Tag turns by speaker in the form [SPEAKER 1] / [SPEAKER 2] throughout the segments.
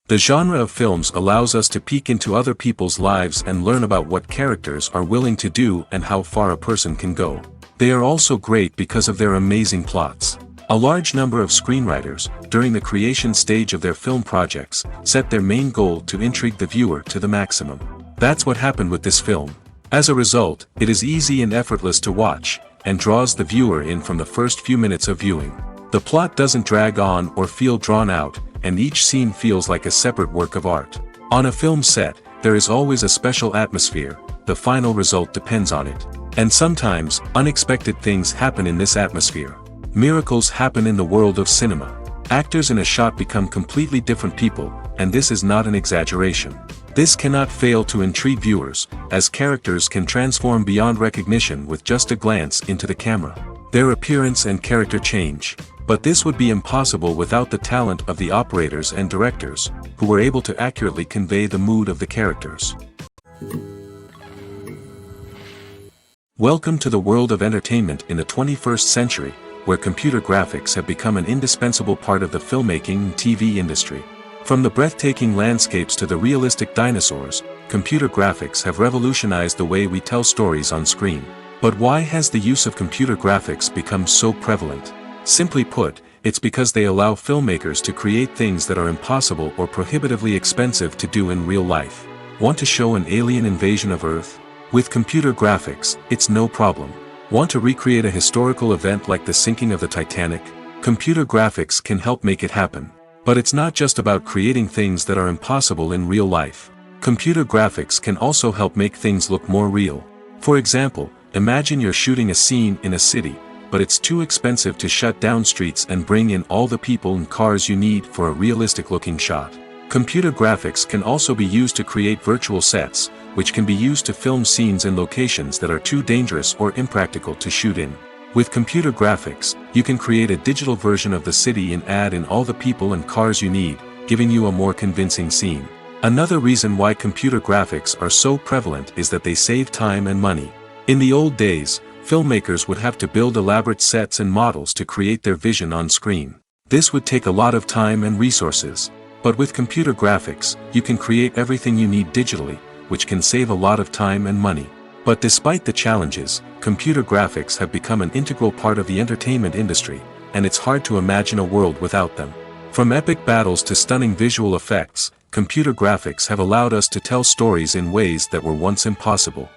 [SPEAKER 1] The genre of films allows us to peek into other people's lives and learn about what characters are willing to do and how far a person can go. They are also great because of their amazing plots. A large number of screenwriters, during the creation stage of their film projects, set their main goal to intrigue the viewer to the maximum. That's what happened with this film. As a result, it is easy and effortless to watch, and draws the viewer in from the first few minutes of viewing. The plot doesn't drag on or feel drawn out, and each scene feels like a separate work of art. On a film set, there is always a special atmosphere, the final result depends on it. And sometimes, unexpected things happen in this atmosphere. Miracles happen in the world of cinema. Actors in a shot become completely different people, and this is not an exaggeration. This cannot fail to intrigue viewers, as characters can transform beyond recognition with just a glance into the camera. Their appearance and character change. But this would be impossible without the talent of the operators and directors, who were able to accurately convey the mood of the characters. Welcome to the world of entertainment in the 21st century, where computer graphics have become an indispensable part of the filmmaking and TV industry. From the breathtaking landscapes to the realistic dinosaurs, computer graphics have revolutionized the way we tell stories on screen. But why has the use of computer graphics become so prevalent? Simply put, it's because they allow filmmakers to create things that are impossible or prohibitively expensive to do in real life. Want to show an alien invasion of Earth? With computer graphics, it's no problem. Want to recreate a historical event like the sinking of the Titanic? Computer graphics can help make it happen. But it's not just about creating things that are impossible in real life. Computer graphics can also help make things look more real. For example, imagine you're shooting a scene in a city, but it's too expensive to shut down streets and bring in all the people and cars you need for a realistic-looking shot. Computer graphics can also be used to create virtual sets, which can be used to film scenes in locations that are too dangerous or impractical to shoot in. With computer graphics, you can create a digital version of the city and add in all the people and cars you need, giving you a more convincing scene. Another reason why computer graphics are so prevalent is that they save time and money. In the old days, filmmakers would have to build elaborate sets and models to create their vision on screen. This would take a lot of time and resources. But with computer graphics, you can create everything you need digitally, which can save a lot of time and money. But despite the challenges, computer graphics have become an integral part of the entertainment industry, and it's hard to imagine a world without them. From epic battles to stunning visual effects, computer graphics have allowed us to tell stories in ways that were once impossible.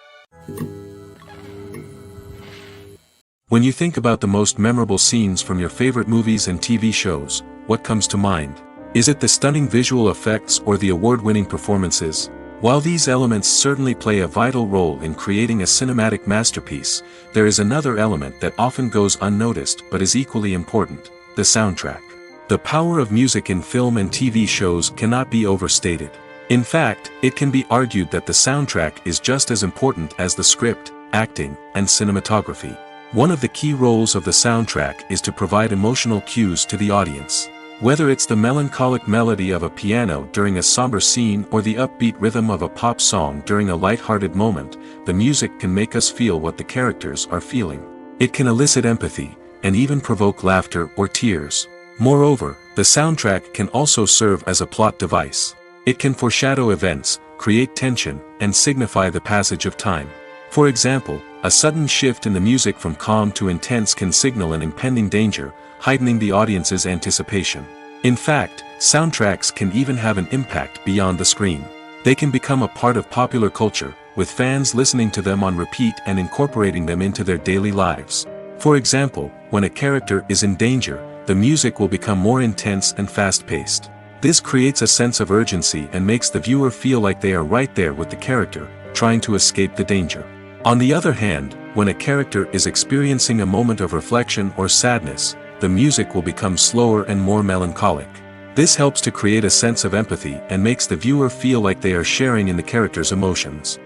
[SPEAKER 1] When you think about the most memorable scenes from your favorite movies and TV shows, what comes to mind? Is it the stunning visual effects or the award-winning performances? While these elements certainly play a vital role in creating a cinematic masterpiece, there is another element that often goes unnoticed but is equally important: the soundtrack. The power of music in film and TV shows cannot be overstated. In fact, it can be argued that the soundtrack is just as important as the script, acting, and cinematography. One of the key roles of the soundtrack is to provide emotional cues to the audience. Whether it's the melancholic melody of a piano during a somber scene or the upbeat rhythm of a pop song during a light-hearted moment, the music can make us feel what the characters are feeling. It can elicit empathy, and even provoke laughter or tears. Moreover, the soundtrack can also serve as a plot device. It can foreshadow events, create tension, and signify the passage of time. For example, a sudden shift in the music from calm to intense can signal an impending danger, heightening the audience's anticipation. In fact, soundtracks can even have an impact beyond the screen. They can become a part of popular culture, with fans listening to them on repeat and incorporating them into their daily lives. For example, when a character is in danger, the music will become more intense and fast-paced. This creates a sense of urgency and makes the viewer feel like they are right there with the character, trying to escape the danger. On the other hand, when a character is experiencing a moment of reflection or sadness, the music will become slower and more melancholic. This helps to create a sense of empathy and makes the viewer feel like they are sharing in the character's emotions.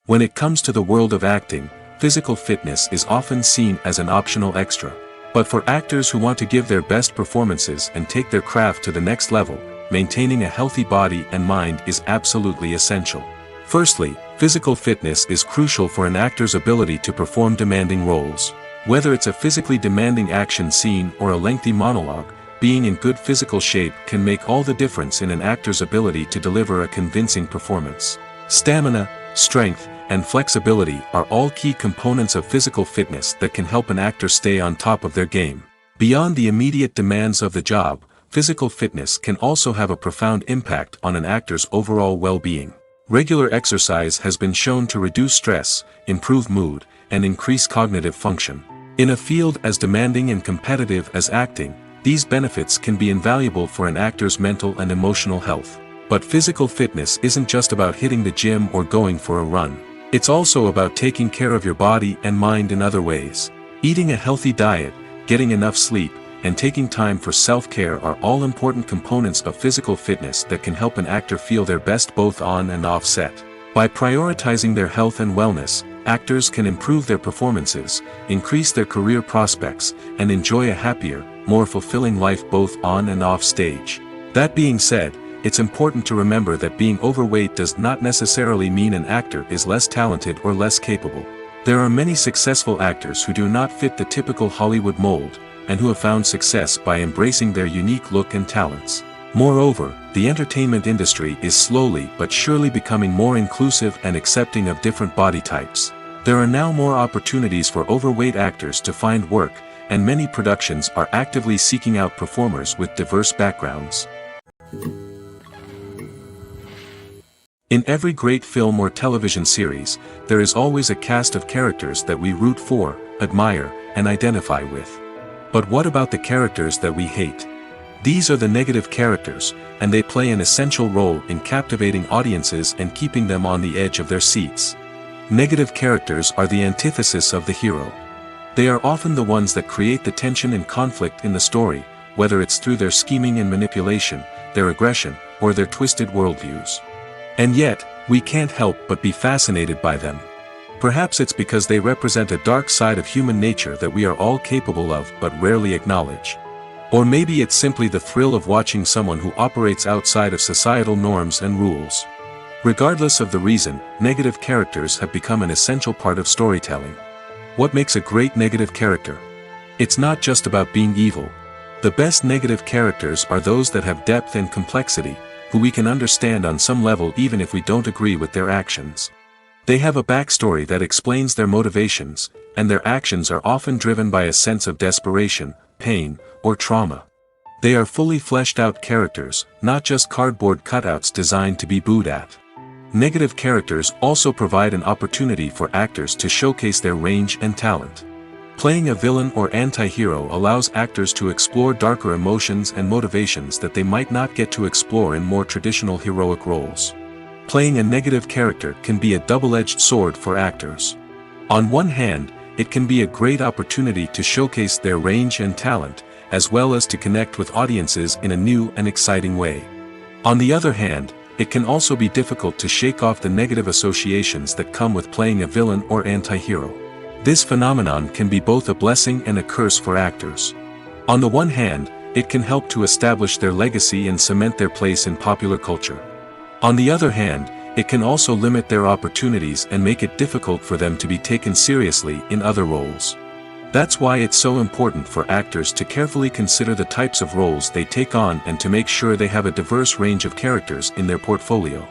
[SPEAKER 1] When it comes to the world of acting, physical fitness is often seen as an optional extra. But for actors who want to give their best performances and take their craft to the next level, maintaining a healthy body and mind is absolutely essential. Firstly, physical fitness is crucial for an actor's ability to perform demanding roles. Whether it's a physically demanding action scene or a lengthy monologue, being in good physical shape can make all the difference in an actor's ability to deliver a convincing performance. Stamina, strength, and flexibility are all key components of physical fitness that can help an actor stay on top of their game. Beyond the immediate demands of the job, physical fitness can also have a profound impact on an actor's overall well-being. Regular exercise has been shown to reduce stress, improve mood, and increase cognitive function. In a field as demanding and competitive as acting, these benefits can be invaluable for an actor's mental and emotional health. But physical fitness isn't just about hitting the gym or going for a run. It's also about taking care of your body and mind in other ways. Eating a healthy diet, getting enough sleep, and taking time for self-care are all important components of physical fitness that can help an actor feel their best both on and off set. By prioritizing their health and wellness, actors can improve their performances, increase their career prospects, and enjoy a happier, more fulfilling life both on and off stage. That being said, it's important to remember that being overweight does not necessarily mean an actor is less talented or less capable. There are many successful actors who do not fit the typical Hollywood mold, and who have found success by embracing their unique look and talents. Moreover, the entertainment industry is slowly but surely becoming more inclusive and accepting of different body types. There are now more opportunities for overweight actors to find work, and many productions are actively seeking out performers with diverse backgrounds. In every great film or television series, there is always a cast of characters that we root for, admire, and identify with. But what about the characters that we hate? These are the negative characters, and they play an essential role in captivating audiences and keeping them on the edge of their seats. Negative characters are the antithesis of the hero. They are often the ones that create the tension and conflict in the story, whether it's through their scheming and manipulation, their aggression, or their twisted worldviews. And yet, we can't help but be fascinated by them. Perhaps it's because they represent a dark side of human nature that we are all capable of but rarely acknowledge. Or maybe it's simply the thrill of watching someone who operates outside of societal norms and rules. Regardless of the reason, negative characters have become an essential part of storytelling. What makes a great negative character? It's not just about being evil. The best negative characters are those that have depth and complexity, who we can understand on some level even if we don't agree with their actions. They have a backstory that explains their motivations, and their actions are often driven by a sense of desperation, pain, or trauma. They are fully fleshed out characters, not just cardboard cutouts designed to be booed at. Negative characters also provide an opportunity for actors to showcase their range and talent. Playing a villain or anti-hero allows actors to explore darker emotions and motivations that they might not get to explore in more traditional heroic roles. Playing a negative character can be a double-edged sword for actors. On one hand, it can be a great opportunity to showcase their range and talent, as well as to connect with audiences in a new and exciting way. On the other hand, it can also be difficult to shake off the negative associations that come with playing a villain or anti-hero. This phenomenon can be both a blessing and a curse for actors. On the one hand, it can help to establish their legacy and cement their place in popular culture. On the other hand, it can also limit their opportunities and make it difficult for them to be taken seriously in other roles. That's why it's so important for actors to carefully consider the types of roles they take on and to make sure they have a diverse range of characters in their portfolio.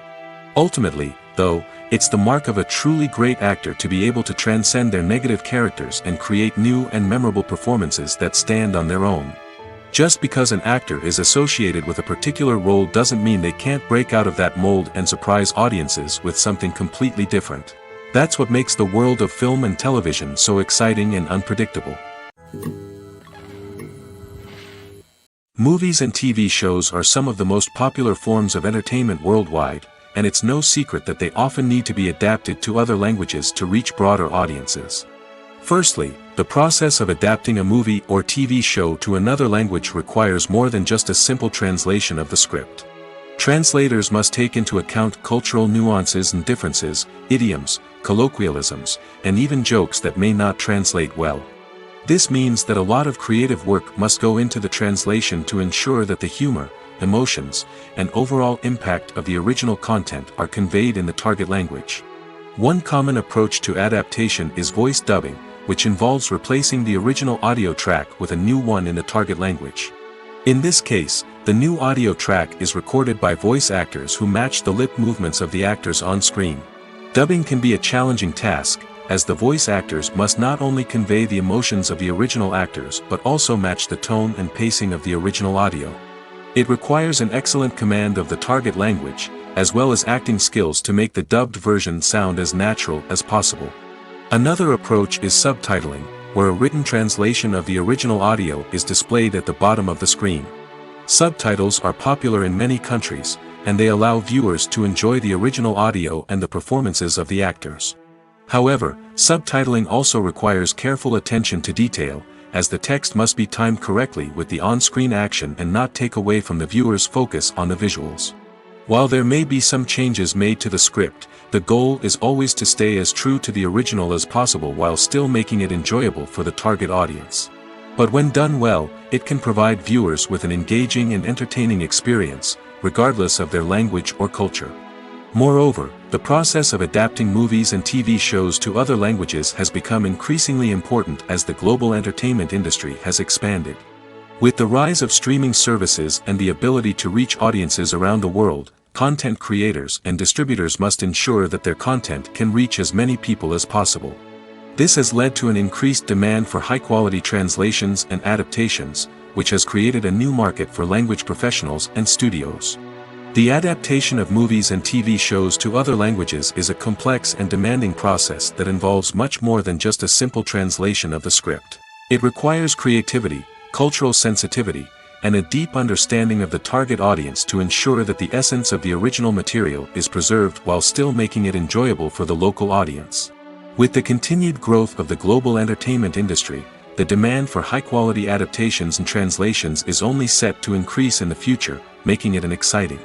[SPEAKER 1] Ultimately, though, it's the mark of a truly great actor to be able to transcend their negative characters and create new and memorable performances that stand on their own. Just because an actor is associated with a particular role doesn't mean they can't break out of that mold and surprise audiences with something completely different. That's what makes the world of film and television so exciting and unpredictable. Movies and TV shows are some of the most popular forms of entertainment worldwide, and it's no secret that they often need to be adapted to other languages to reach broader audiences. Firstly, the process of adapting a movie or TV show to another language requires more than just a simple translation of the script. Translators must take into account cultural nuances and differences, idioms, colloquialisms, and even jokes that may not translate well. This means that a lot of creative work must go into the translation to ensure that the humor, emotions, and overall impact of the original content are conveyed in the target language. One common approach to adaptation is voice dubbing, which involves replacing the original audio track with a new one in the target language. In this case, the new audio track is recorded by voice actors who match the lip movements of the actors on screen. Dubbing can be a challenging task, as the voice actors must not only convey the emotions of the original actors but also match the tone and pacing of the original audio. It requires an excellent command of the target language, as well as acting skills to make the dubbed version sound as natural as possible. Another approach is subtitling, where a written translation of the original audio is displayed at the bottom of the screen. Subtitles are popular in many countries, and they allow viewers to enjoy the original audio and the performances of the actors. However, subtitling also requires careful attention to detail, as the text must be timed correctly with the on-screen action and not take away from the viewer's focus on the visuals. While there may be some changes made to the script, the goal is always to stay as true to the original as possible while still making it enjoyable for the target audience. But when done well, it can provide viewers with an engaging and entertaining experience, regardless of their language or culture. Moreover, the process of adapting movies and TV shows to other languages has become increasingly important as the global entertainment industry has expanded. With the rise of streaming services and the ability to reach audiences around the world, content creators and distributors must ensure that their content can reach as many people as possible. This has led to an increased demand for high-quality translations and adaptations, which has created a new market for language professionals and studios. The adaptation of movies and TV shows to other languages is a complex and demanding process that involves much more than just a simple translation of the script. It requires creativity, cultural sensitivity, and a deep understanding of the target audience to ensure that the essence of the original material is preserved while still making it enjoyable for the local audience. With the continued growth of the global entertainment industry, the demand for high-quality adaptations and translations is only set to increase in the future, making it an exciting.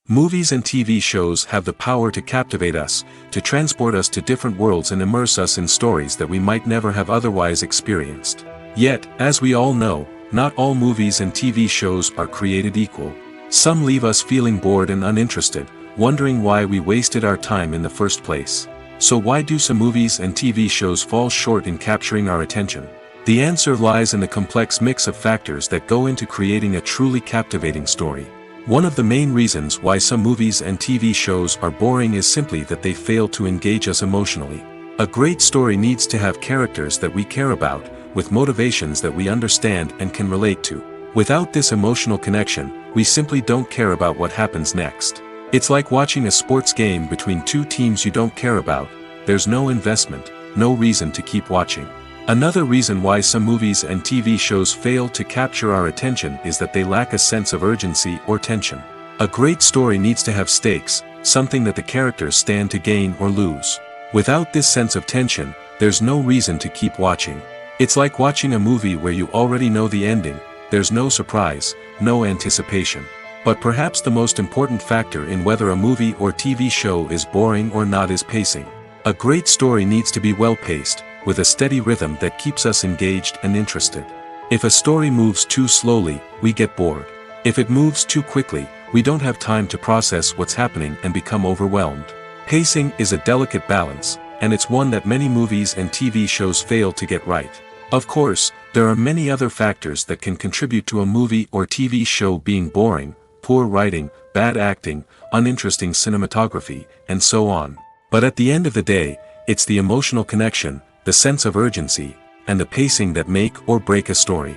[SPEAKER 1] Movies and TV shows have the power to captivate us, to transport us to different worlds and immerse us in stories that we might never have otherwise experienced. Yet, as we all know, not all movies and TV shows are created equal. Some leave us feeling bored and uninterested, wondering why we wasted our time in the first place. So why do some movies and TV shows fall short in capturing our attention? The answer lies in the complex mix of factors that go into creating a truly captivating story. One of the main reasons why some movies and TV shows are boring is simply that they fail to engage us emotionally. A great story needs to have characters that we care about, with motivations that we understand and can relate to. Without this emotional connection, we simply don't care about what happens next. It's like watching a sports game between two teams you don't care about. There's no investment, no reason to keep watching. Another reason why some movies and TV shows fail to capture our attention is that they lack a sense of urgency or tension. A great story needs to have stakes, something that the characters stand to gain or lose. Without this sense of tension, there's no reason to keep watching. It's like watching a movie where you already know the ending. There's no surprise, no anticipation. But perhaps the most important factor in whether a movie or TV show is boring or not is pacing. A great story needs to be well-paced, with a steady rhythm that keeps us engaged and interested. If a story moves too slowly, we get bored. If it moves too quickly, we don't have time to process what's happening and become overwhelmed. Pacing is a delicate balance, and it's one that many movies and TV shows fail to get right. Of course, there are many other factors that can contribute to a movie or TV show being boring: poor writing, bad acting, uninteresting cinematography, and so on. But at the end of the day, it's the emotional connection, the sense of urgency, and the pacing that make or break a story.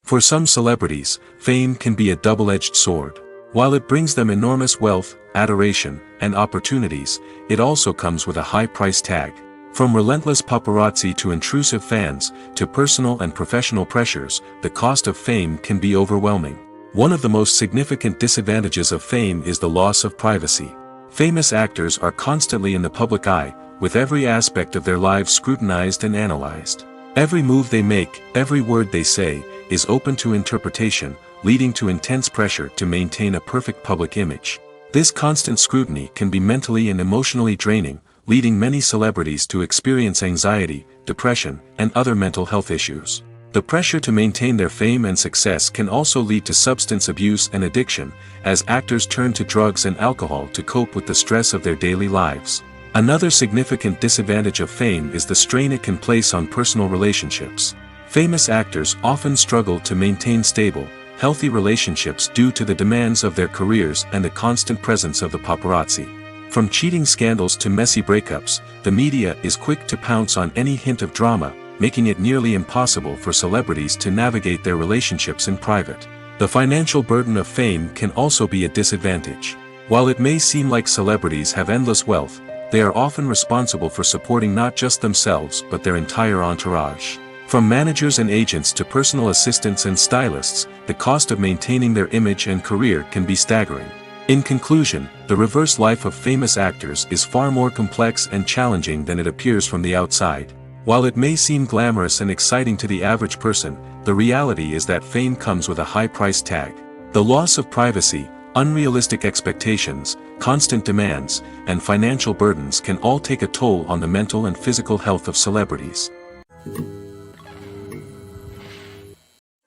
[SPEAKER 1] For some celebrities, fame can be a double-edged sword. While it brings them enormous wealth, adoration, and opportunities, it also comes with a high price tag. From relentless paparazzi to intrusive fans, to personal and professional pressures, the cost of fame can be overwhelming. One of the most significant disadvantages of fame is the loss of privacy. Famous actors are constantly in the public eye, with every aspect of their lives scrutinized and analyzed. Every move they make, every word they say, is open to interpretation, leading to intense pressure to maintain a perfect public image. This constant scrutiny can be mentally and emotionally draining, leading many celebrities to experience anxiety, depression, and other mental health issues. The pressure to maintain their fame and success can also lead to substance abuse and addiction, as actors turn to drugs and alcohol to cope with the stress of their daily lives. Another significant disadvantage of fame is the strain it can place on personal relationships. Famous actors often struggle to maintain stable, healthy relationships due to the demands of their careers and the constant presence of the paparazzi. From cheating scandals to messy breakups, the media is quick to pounce on any hint of drama, making it nearly impossible for celebrities to navigate their relationships in private. The financial burden of fame can also be a disadvantage. While it may seem like celebrities have endless wealth, they are often responsible for supporting not just themselves but their entire entourage. From managers and agents to personal assistants and stylists, the cost of maintaining their image and career can be staggering. In conclusion, the reverse life of famous actors is far more complex and challenging than it appears from the outside. While it may seem glamorous and exciting to the average person, the reality is that fame comes with a high price tag. The loss of privacy, unrealistic expectations, constant demands, and financial burdens can all take a toll on the mental and physical health of celebrities.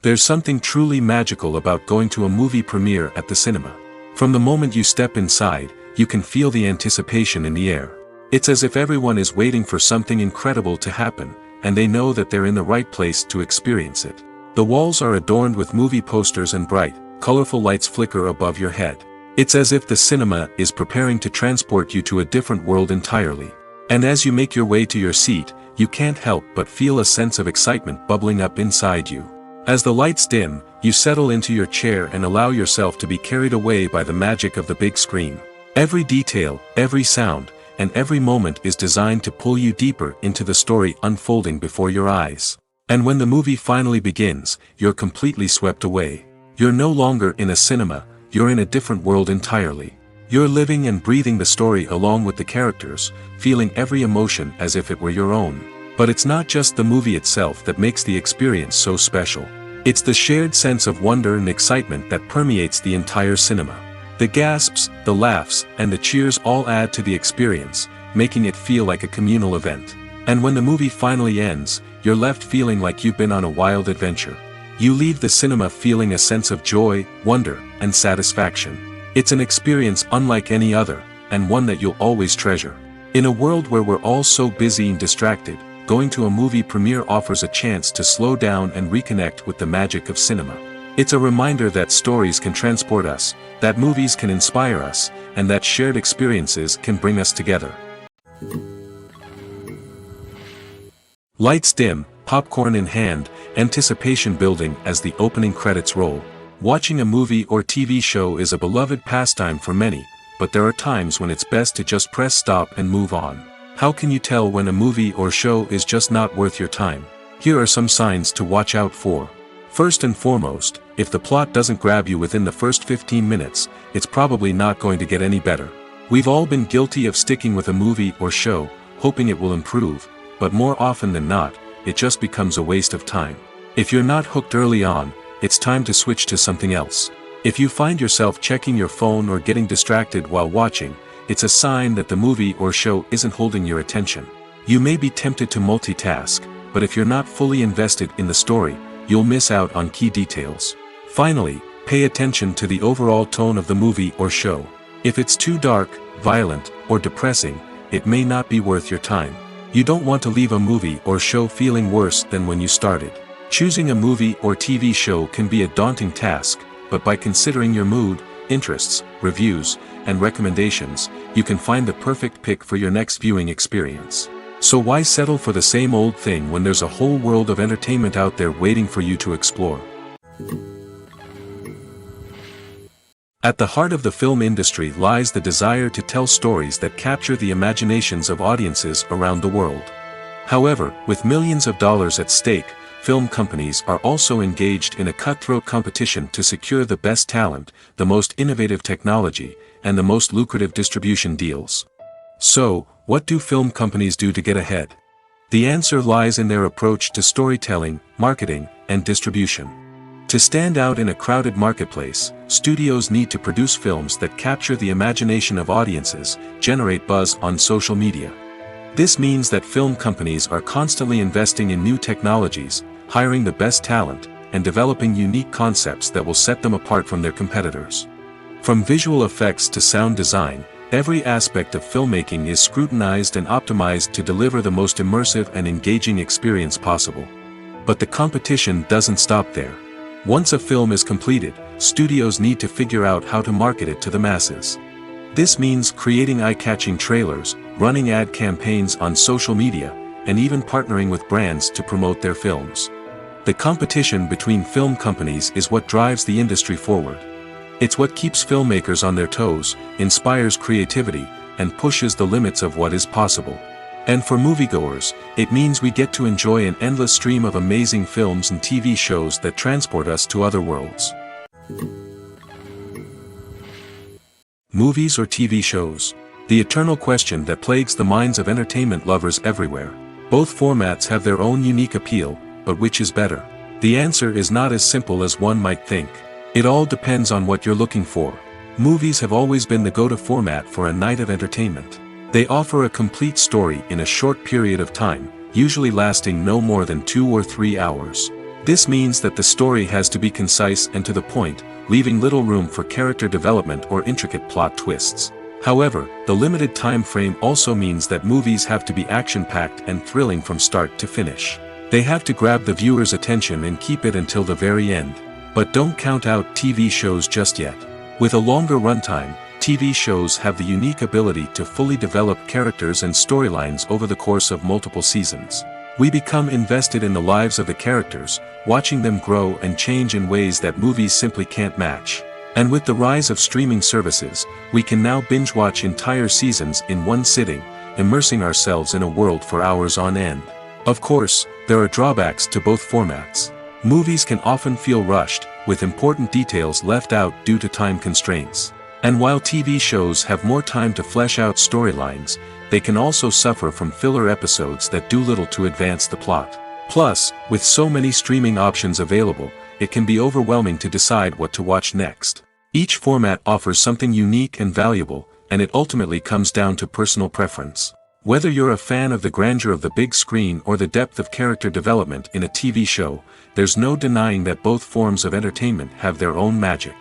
[SPEAKER 1] There's something truly magical about going to a movie premiere at the cinema. From the moment you step inside, you can feel the anticipation in the air. It's as if everyone is waiting for something incredible to happen, and they know that they're in the right place to experience it. The walls are adorned with movie posters and bright, colorful lights flicker above your head. It's as if the cinema is preparing to transport you to a different world entirely. And as you make your way to your seat, you can't help but feel a sense of excitement bubbling up inside you. As the lights dim, you settle into your chair and allow yourself to be carried away by the magic of the big screen. Every detail, every sound, and every moment is designed to pull you deeper into the story unfolding before your eyes. And when the movie finally begins, you're completely swept away. You're no longer in a cinema, you're in a different world entirely. You're living and breathing the story along with the characters, feeling every emotion as if it were your own. But it's not just the movie itself that makes the experience so special. It's the shared sense of wonder and excitement that permeates the entire cinema. The gasps, the laughs, and the cheers all add to the experience, making it feel like a communal event. And when the movie finally ends, you're left feeling like you've been on a wild adventure. You leave the cinema feeling a sense of joy, wonder, and satisfaction. It's an experience unlike any other, and one that you'll always treasure. In a world where we're all so busy and distracted, going to a movie premiere offers a chance to slow down and reconnect with the magic of cinema. It's a reminder that stories can transport us, that movies can inspire us, and that shared experiences can bring us together. Lights dim, popcorn in hand, anticipation building as the opening credits roll. Watching a movie or TV show is a beloved pastime for many, but there are times when it's best to just press stop and move on. How can you tell when a movie or show is just not worth your time? Here are some signs to watch out for. First and foremost, if the plot doesn't grab you within the first 15 minutes, it's probably not going to get any better. We've all been guilty of sticking with a movie or show, hoping it will improve, but more often than not, it just becomes a waste of time. If you're not hooked early on, it's time to switch to something else. If you find yourself checking your phone or getting distracted while watching, it's a sign that the movie or show isn't holding your attention. You may be tempted to multitask, but if you're not fully invested in the story, you'll miss out on key details. Finally, pay attention to the overall tone of the movie or show. If it's too dark, violent, or depressing, it may not be worth your time. You don't want to leave a movie or show feeling worse than when you started. Choosing a movie or TV show can be a daunting task, but by considering your mood, interests, reviews, and recommendations, you can find the perfect pick for your next viewing experience. So why settle for the same old thing when there's a whole world of entertainment out there waiting for you to explore? At the heart of the film industry lies the desire to tell stories that capture the imaginations of audiences around the world. However, with millions of dollars at stake, film companies are also engaged in a cutthroat competition to secure the best talent, the most innovative technology, and the most lucrative distribution deals. So, what do film companies do to get ahead? The answer lies in their approach to storytelling, marketing, and distribution. To stand out in a crowded marketplace, studios need to produce films that capture the imagination of audiences, generate buzz on social media. This means that film companies are constantly investing in new technologies, hiring the best talent, and developing unique concepts that will set them apart from their competitors. From visual effects to sound design, Every aspect of filmmaking is scrutinized and optimized to deliver the most immersive and engaging experience possible. But the competition doesn't stop there. Once a film is completed, studios need to figure out how to market it to the masses. This means creating eye-catching trailers, running ad campaigns on social media, and even partnering with brands to promote their films. The competition between film companies is what drives the industry forward. It's what keeps filmmakers on their toes, inspires creativity, and pushes the limits of what is possible. And for moviegoers, it means we get to enjoy an endless stream of amazing films and TV shows that transport us to other worlds. Movies or TV shows? The eternal question that plagues the minds of entertainment lovers everywhere. Both formats have their own unique appeal, but which is better? The answer is not as simple as one might think. It all depends on what you're looking for. Movies have always been the go-to format for a night of entertainment. They offer a complete story in a short period of time, usually lasting no more than 2 or 3 hours. This means that the story has to be concise and to the point, leaving little room for character development or intricate plot twists. However, the limited time frame also means that movies have to be action-packed and thrilling from start to finish. They have to grab the viewer's attention and keep it until the very end. But don't count out TV shows just yet. With a longer runtime, TV shows have the unique ability to fully develop characters and storylines over the course of multiple seasons. We become invested in the lives of the characters, watching them grow and change in ways that movies simply can't match. And with the rise of streaming services, we can now binge-watch entire seasons in one sitting, immersing ourselves in a world for hours on end. Of course, there are drawbacks to both formats. Movies can often feel rushed, with important details left out due to time constraints. And while TV shows have more time to flesh out storylines, they can also suffer from filler episodes that do little to advance the plot. Plus, with so many streaming options available, it can be overwhelming to decide what to watch next. Each format offers something unique and valuable, and it ultimately comes down to personal preference. Whether you're a fan of the grandeur of the big screen or the depth of character development in a TV show, there's no denying that both forms of entertainment have their own magic.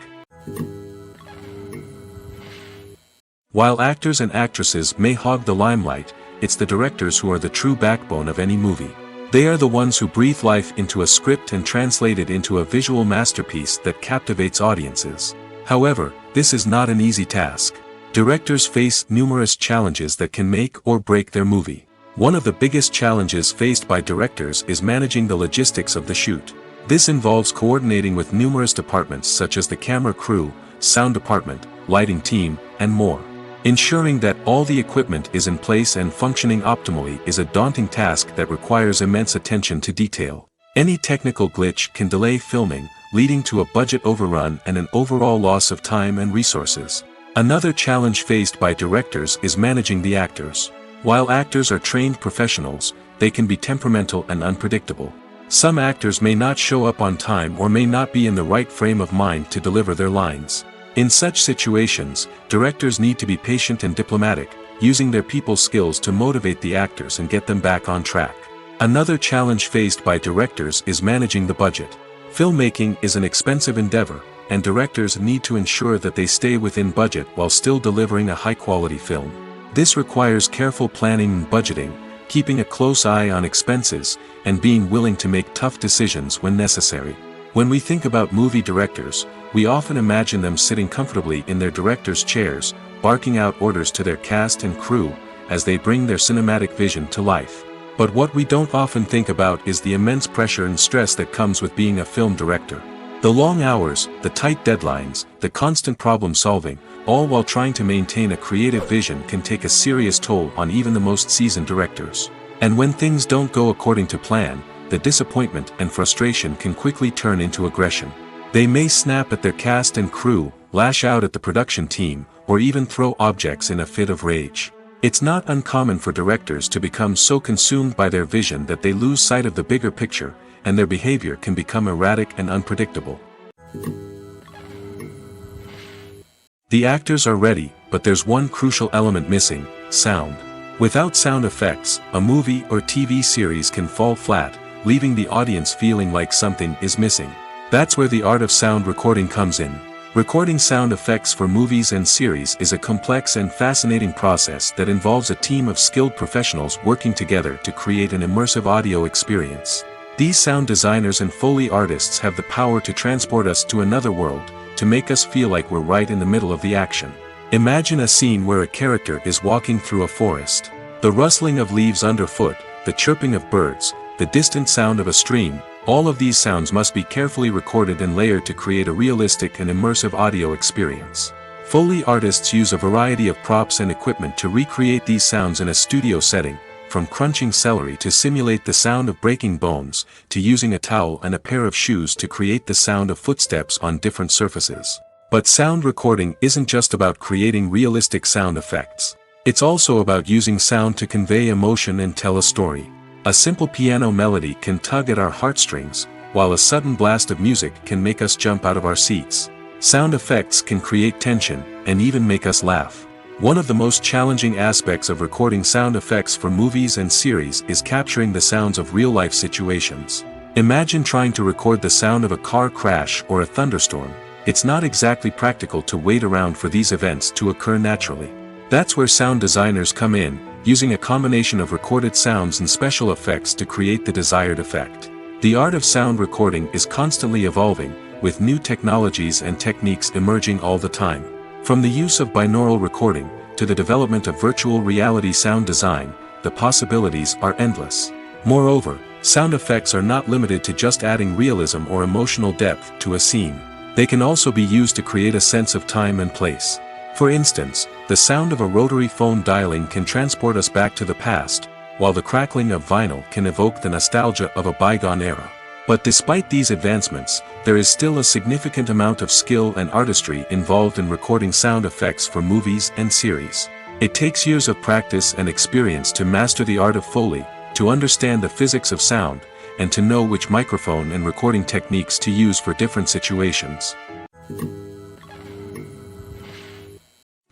[SPEAKER 1] While actors and actresses may hog the limelight, it's the directors who are the true backbone of any movie. They are the ones who breathe life into a script and translate it into a visual masterpiece that captivates audiences. However, this is not an easy task. Directors face numerous challenges that can make or break their movie. One of the biggest challenges faced by directors is managing the logistics of the shoot. This involves coordinating with numerous departments such as the camera crew, sound department, lighting team, and more. Ensuring that all the equipment is in place and functioning optimally is a daunting task that requires immense attention to detail. Any technical glitch can delay filming, leading to a budget overrun and an overall loss of time and resources. Another challenge faced by directors is managing the actors. While actors are trained professionals, they can be temperamental and unpredictable. Some actors may not show up on time or may not be in the right frame of mind to deliver their lines. In such situations, directors need to be patient and diplomatic, using their people skills to motivate the actors and get them back on track. Another challenge faced by directors is managing the budget. Filmmaking is an expensive endeavor, and directors need to ensure that they stay within budget while still delivering a high-quality film. This requires careful planning and budgeting, keeping a close eye on expenses, and being willing to make tough decisions when necessary. When we think about movie directors, we often imagine them sitting comfortably in their director's chairs, barking out orders to their cast and crew, as they bring their cinematic vision to life. But what we don't often think about is the immense pressure and stress that comes with being a film director. The long hours, the tight deadlines, the constant problem solving, all while trying to maintain a creative vision can take a serious toll on even the most seasoned directors. And when things don't go according to plan, the disappointment and frustration can quickly turn into aggression. They may snap at their cast and crew, lash out at the production team, or even throw objects in a fit of rage. It's not uncommon for directors to become so consumed by their vision that they lose sight of the bigger picture, and their behavior can become erratic and unpredictable. The actors are ready, but there's one crucial element missing: sound. Without sound effects, a movie or TV series can fall flat, leaving the audience feeling like something is missing. That's where the art of sound recording comes in. Recording sound effects for movies and series is a complex and fascinating process that involves a team of skilled professionals working together to create an immersive audio experience. These sound designers and Foley artists have the power to transport us to another world, to make us feel like we're right in the middle of the action. Imagine a scene where a character is walking through a forest. The rustling of leaves underfoot, the chirping of birds, the distant sound of a stream, all of these sounds must be carefully recorded and layered to create a realistic and immersive audio experience. Foley artists use a variety of props and equipment to recreate these sounds in a studio setting, from crunching celery to simulate the sound of breaking bones, to using a towel and a pair of shoes to create the sound of footsteps on different surfaces. But sound recording isn't just about creating realistic sound effects. It's also about using sound to convey emotion and tell a story. A simple piano melody can tug at our heartstrings, while a sudden blast of music can make us jump out of our seats. Sound effects can create tension, and even make us laugh. One of the most challenging aspects of recording sound effects for movies and series is capturing the sounds of real-life situations. Imagine trying to record the sound of a car crash or a thunderstorm. It's not exactly practical to wait around for these events to occur naturally. That's where sound designers come in, using a combination of recorded sounds and special effects to create the desired effect. The art of sound recording is constantly evolving, with new technologies and techniques emerging all the time. From the use of binaural recording, to the development of virtual reality sound design, the possibilities are endless. Moreover, sound effects are not limited to just adding realism or emotional depth to a scene. They can also be used to create a sense of time and place. For instance, the sound of a rotary phone dialing can transport us back to the past, while the crackling of vinyl can evoke the nostalgia of a bygone era. But despite these advancements, there is still a significant amount of skill and artistry involved in recording sound effects for movies and series. It takes years of practice and experience to master the art of Foley, to understand the physics of sound, and to know which microphone and recording techniques to use for different situations.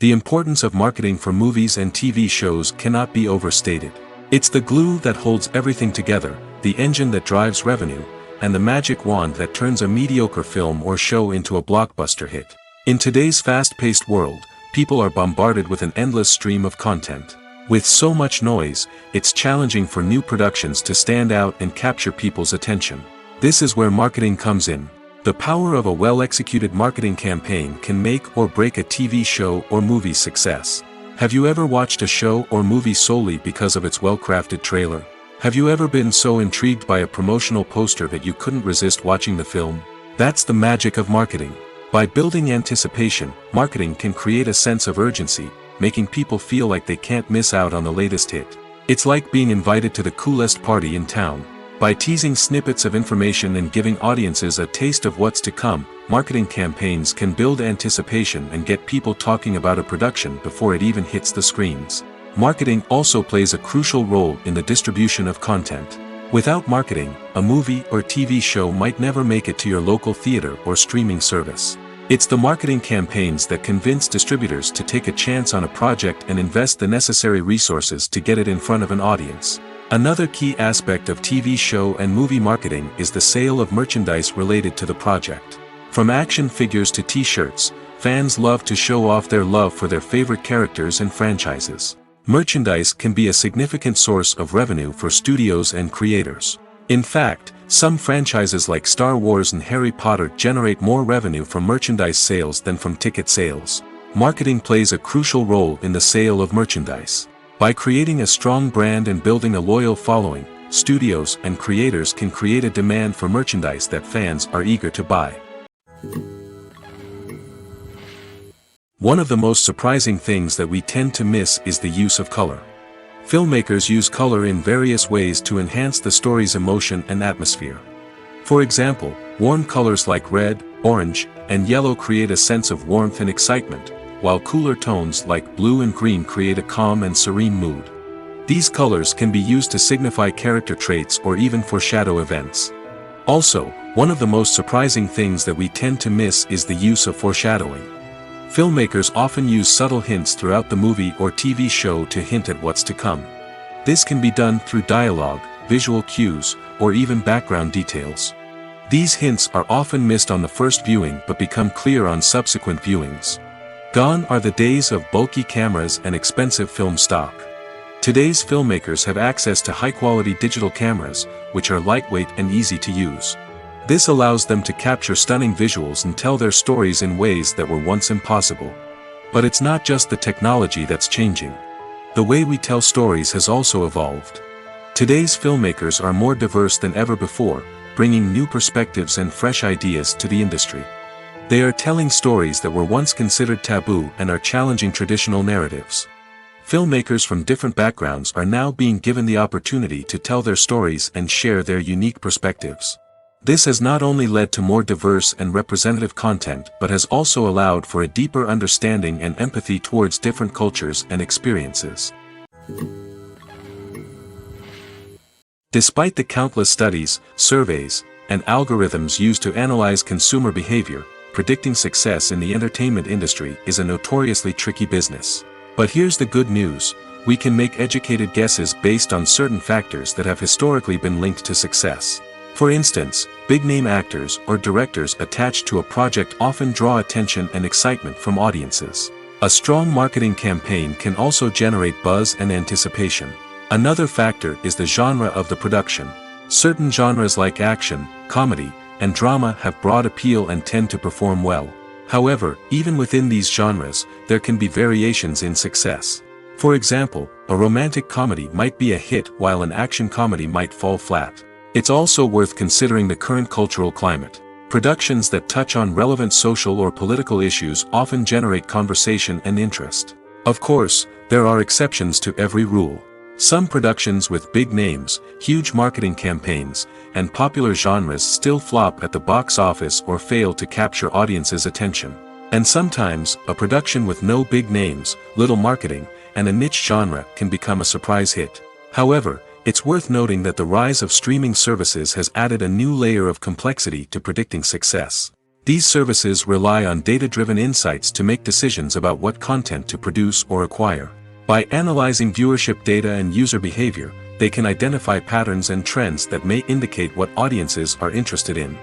[SPEAKER 1] The importance of marketing for movies and TV shows cannot be overstated. It's the glue that holds everything together, the engine that drives revenue, and the magic wand that turns a mediocre film or show into a blockbuster hit. In today's fast-paced world, people are bombarded with an endless stream of content. With so much noise, it's challenging for new productions to stand out and capture people's attention. This is where marketing comes in. The power of a well-executed marketing campaign can make or break a TV show or movie's success. Have you ever watched a show or movie solely because of its well-crafted trailer? Have you ever been so intrigued by a promotional poster that you couldn't resist watching the film? That's the magic of marketing. By building anticipation, marketing can create a sense of urgency, making people feel like they can't miss out on the latest hit. It's like being invited to the coolest party in town. By teasing snippets of information and giving audiences a taste of what's to come, marketing campaigns can build anticipation and get people talking about a production before it even hits the screens. Marketing also plays a crucial role in the distribution of content. Without marketing, a movie or TV show might never make it to your local theater or streaming service. It's the marketing campaigns that convince distributors to take a chance on a project and invest the necessary resources to get it in front of an audience. Another key aspect of TV show and movie marketing is the sale of merchandise related to the project. From action figures to t-shirts, fans love to show off their love for their favorite characters and franchises. Merchandise can be a significant source of revenue for studios and creators. In fact, some franchises like Star Wars and Harry Potter generate more revenue from merchandise sales than from ticket sales. Marketing plays a crucial role in the sale of merchandise. By creating a strong brand and building a loyal following, studios and creators can create a demand for merchandise that fans are eager to buy. One of the most surprising things that we tend to miss is the use of color. Filmmakers use color in various ways to enhance the story's emotion and atmosphere. For example, warm colors like red, orange, and yellow create a sense of warmth and excitement, while cooler tones like blue and green create a calm and serene mood. These colors can be used to signify character traits or even foreshadow events. Also, one of the most surprising things that we tend to miss is the use of foreshadowing. Filmmakers often use subtle hints throughout the movie or TV show to hint at what's to come. This can be done through dialogue, visual cues, or even background details. These hints are often missed on the first viewing but become clear on subsequent viewings. Gone are the days of bulky cameras and expensive film stock. Today's filmmakers have access to high-quality digital cameras, which are lightweight and easy to use. This allows them to capture stunning visuals and tell their stories in ways that were once impossible. But it's not just the technology that's changing. The way we tell stories has also evolved. Today's filmmakers are more diverse than ever before, bringing new perspectives and fresh ideas to the industry. They are telling stories that were once considered taboo and are challenging traditional narratives. Filmmakers from different backgrounds are now being given the opportunity to tell their stories and share their unique perspectives. This has not only led to more diverse and representative content but has also allowed for a deeper understanding and empathy towards different cultures and experiences. Despite the countless studies, surveys, and algorithms used to analyze consumer behavior, predicting success in the entertainment industry is a notoriously tricky business. But here's the good news: we can make educated guesses based on certain factors that have historically been linked to success. For instance, big-name actors or directors attached to a project often draw attention and excitement from audiences. A strong marketing campaign can also generate buzz and anticipation. Another factor is the genre of the production. Certain genres like action, comedy, and drama have broad appeal and tend to perform well. However, even within these genres, there can be variations in success. For example, a romantic comedy might be a hit while an action comedy might fall flat. It's also worth considering the current cultural climate. Productions that touch on relevant social or political issues often generate conversation and interest. Of course, there are exceptions to every rule. Some productions with big names, huge marketing campaigns, and popular genres still flop at the box office or fail to capture audiences' attention. And sometimes, a production with no big names, little marketing, and a niche genre can become a surprise hit. However, it's worth noting that the rise of streaming services has added a new layer of complexity to predicting success. These services rely on data-driven insights to make decisions about what content to produce or acquire. By analyzing viewership data and user behavior, they can identify patterns and trends that may indicate what audiences are interested in.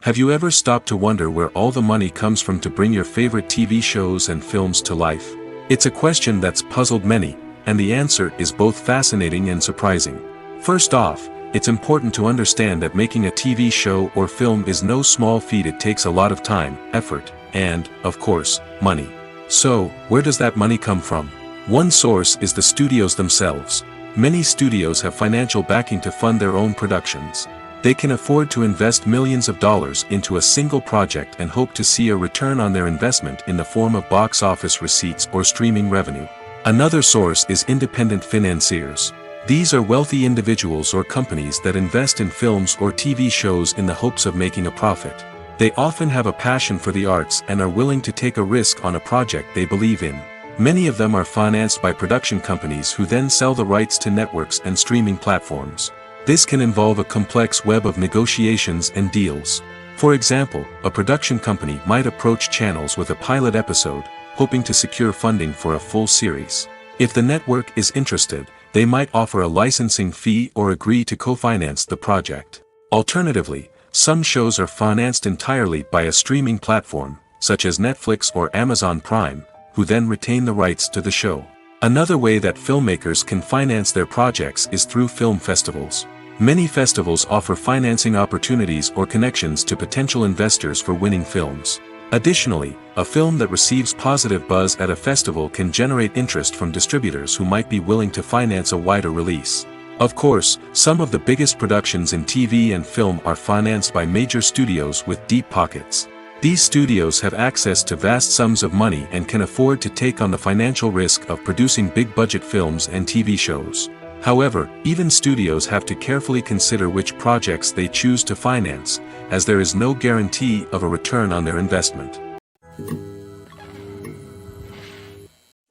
[SPEAKER 1] Have you ever stopped to wonder where all the money comes from to bring your favorite TV shows and films to life? It's a question that's puzzled many, and the answer is both fascinating and surprising. First off, it's important to understand that making a TV show or film is no small feat. It takes a lot of time, effort, and, of course, money. So, where does that money come from? One source is the studios themselves. Many studios have financial backing to fund their own productions. They can afford to invest millions of dollars into a single project and hope to see a return on their investment in the form of box office receipts or streaming revenue. Another source is independent financiers. These are wealthy individuals or companies that invest in films or TV shows in the hopes of making a profit. They often have a passion for the arts and are willing to take a risk on a project they believe in. Many of them are financed by production companies who then sell the rights to networks and streaming platforms. This can involve a complex web of negotiations and deals. For example, a production company might approach channels with a pilot episode, hoping to secure funding for a full series. If the network is interested, they might offer a licensing fee or agree to co-finance the project. Alternatively, some shows are financed entirely by a streaming platform, such as Netflix or Amazon Prime, who then retain the rights to the show. Another way that filmmakers can finance their projects is through film festivals. Many festivals offer financing opportunities or connections to potential investors for winning films. Additionally, a film that receives positive buzz at a festival can generate interest from distributors who might be willing to finance a wider release. Of course, some of the biggest productions in TV and film are financed by major studios with deep pockets. These studios have access to vast sums of money and can afford to take on the financial risk of producing big-budget films and TV shows. However, even studios have to carefully consider which projects they choose to finance, as there is no guarantee of a return on their investment.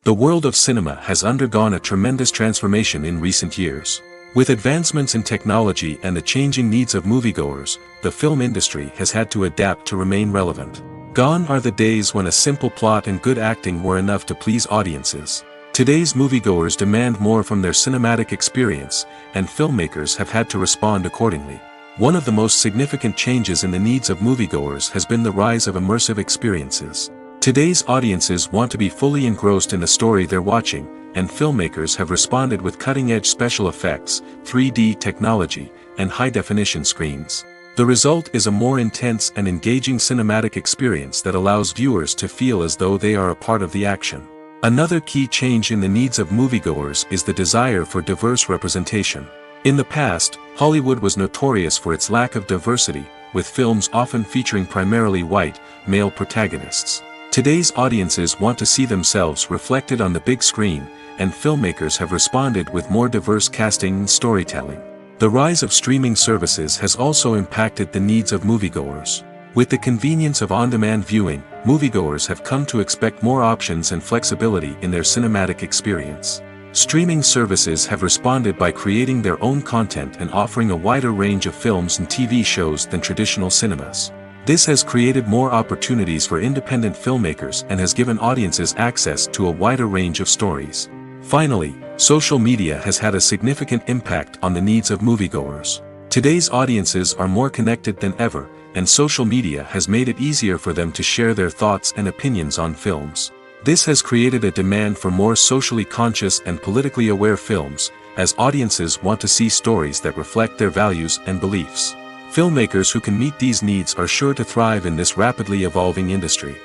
[SPEAKER 1] The world of cinema has undergone a tremendous transformation in recent years. With advancements in technology and the changing needs of moviegoers, the film industry has had to adapt to remain relevant. Gone are the days when a simple plot and good acting were enough to please audiences. Today's moviegoers demand more from their cinematic experience, and filmmakers have had to respond accordingly. One of the most significant changes in the needs of moviegoers has been the rise of immersive experiences. Today's audiences want to be fully engrossed in the story they're watching, and filmmakers have responded with cutting-edge special effects, 3D technology, and high-definition screens. The result is a more intense and engaging cinematic experience that allows viewers to feel as though they are a part of the action. Another key change in the needs of moviegoers is the desire for diverse representation. In the past, Hollywood was notorious for its lack of diversity, with films often featuring primarily white, male protagonists. Today's audiences want to see themselves reflected on the big screen, and filmmakers have responded with more diverse casting and storytelling. The rise of streaming services has also impacted the needs of moviegoers. With the convenience of on-demand viewing, moviegoers have come to expect more options and flexibility in their cinematic experience. Streaming services have responded by creating their own content and offering a wider range of films and TV shows than traditional cinemas. This has created more opportunities for independent filmmakers and has given audiences access to a wider range of stories. Finally, social media has had a significant impact on the needs of moviegoers. Today's audiences are more connected than ever, and social media has made it easier for them to share their thoughts and opinions on films. This has created a demand for more socially conscious and politically aware films, as audiences want to see stories that reflect their values and beliefs. Filmmakers who can meet these needs are sure to thrive in this rapidly evolving industry.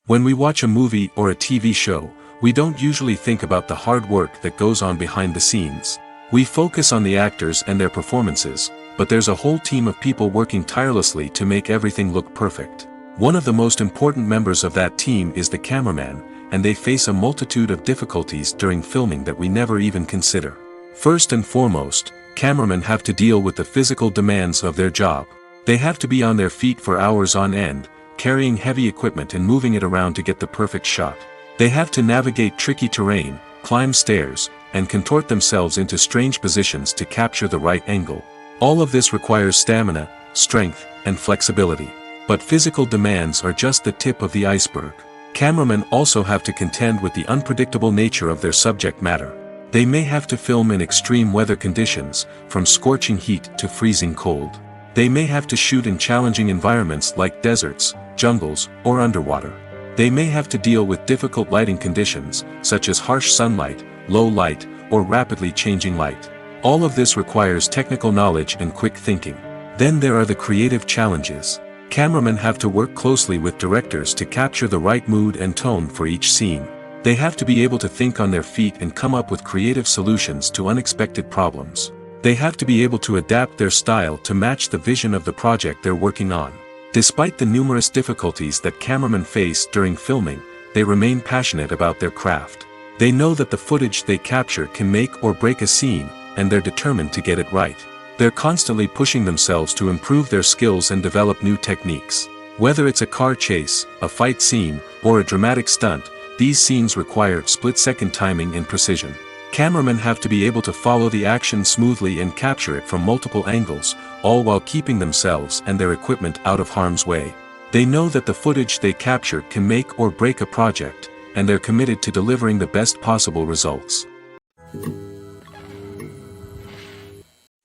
[SPEAKER 1] When we watch a movie or a TV show, we don't usually think about the hard work that goes on behind the scenes. We focus on the actors and their performances, but there's a whole team of people working tirelessly to make everything look perfect. One of the most important members of that team is the cameraman, and they face a multitude of difficulties during filming that we never even consider. First and foremost, cameramen have to deal with the physical demands of their job. They have to be on their feet for hours on end, carrying heavy equipment and moving it around to get the perfect shot. They have to navigate tricky terrain, climb stairs, and contort themselves into strange positions to capture the right angle. All of this requires stamina, strength, and flexibility. But physical demands are just the tip of the iceberg. Cameramen also have to contend with the unpredictable nature of their subject matter. They may have to film in extreme weather conditions, from scorching heat to freezing cold. They may have to shoot in challenging environments like deserts, jungles, or underwater. They may have to deal with difficult lighting conditions, such as harsh sunlight, low light, or rapidly changing light. All of this requires technical knowledge and quick thinking. Then there are the creative challenges. Cameramen have to work closely with directors to capture the right mood and tone for each scene. They have to be able to think on their feet and come up with creative solutions to unexpected problems. They have to be able to adapt their style to match the vision of the project they're working on. Despite the numerous difficulties that cameramen face during filming, they remain passionate about their craft. They know that the footage they capture can make or break a scene, and they're determined to get it right. They're constantly pushing themselves to improve their skills and develop new techniques. Whether it's a car chase, a fight scene, or a dramatic stunt, these scenes require split-second timing and precision. Cameramen have to be able to follow the action smoothly and capture it from multiple angles, all while keeping themselves and their equipment out of harm's way. They know that the footage they capture can make or break a project, and they're committed to delivering the best possible results.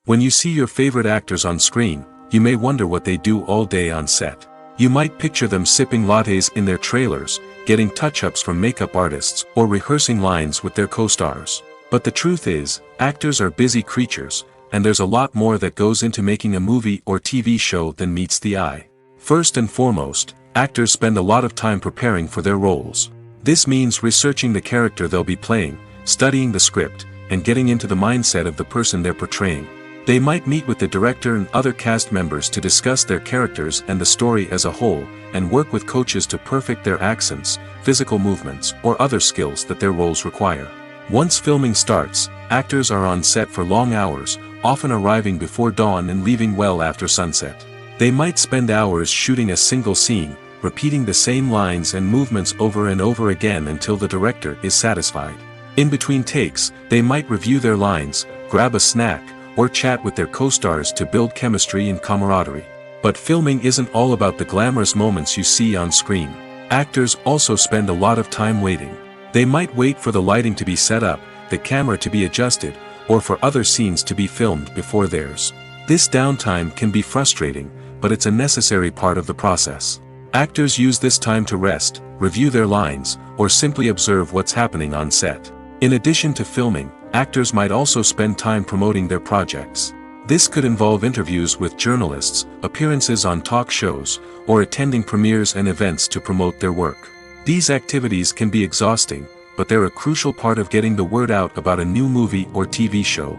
[SPEAKER 1] When you see your favorite actors on screen, you may wonder what they do all day on set. You might picture them sipping lattes in their trailers, getting touch-ups from makeup artists, or rehearsing lines with their co-stars. But the truth is, actors are busy creatures, and there's a lot more that goes into making a movie or TV show than meets the eye. First and foremost, actors spend a lot of time preparing for their roles. This means researching the character they'll be playing, studying the script, and getting into the mindset of the person they're portraying. They might meet with the director and other cast members to discuss their characters and the story as a whole, and work with coaches to perfect their accents, physical movements, or other skills that their roles require. Once filming starts, actors are on set for long hours, often arriving before dawn and leaving well after sunset. They might spend hours shooting a single scene, repeating the same lines and movements over and over again until the director is satisfied. In between takes, they might review their lines, grab a snack, or chat with their co-stars to build chemistry and camaraderie. But filming isn't all about the glamorous moments you see on screen. Actors also spend a lot of time waiting. They might wait for the lighting to be set up, the camera to be adjusted, or for other scenes to be filmed before theirs. This downtime can be frustrating, but it's a necessary part of the process. Actors use this time to rest, review their lines, or simply observe what's happening on set. In addition to filming, actors might also spend time promoting their projects. This could involve interviews with journalists, appearances on talk shows, or attending premieres and events to promote their work. These activities can be exhausting, but they're a crucial part of getting the word out about a new movie or TV show.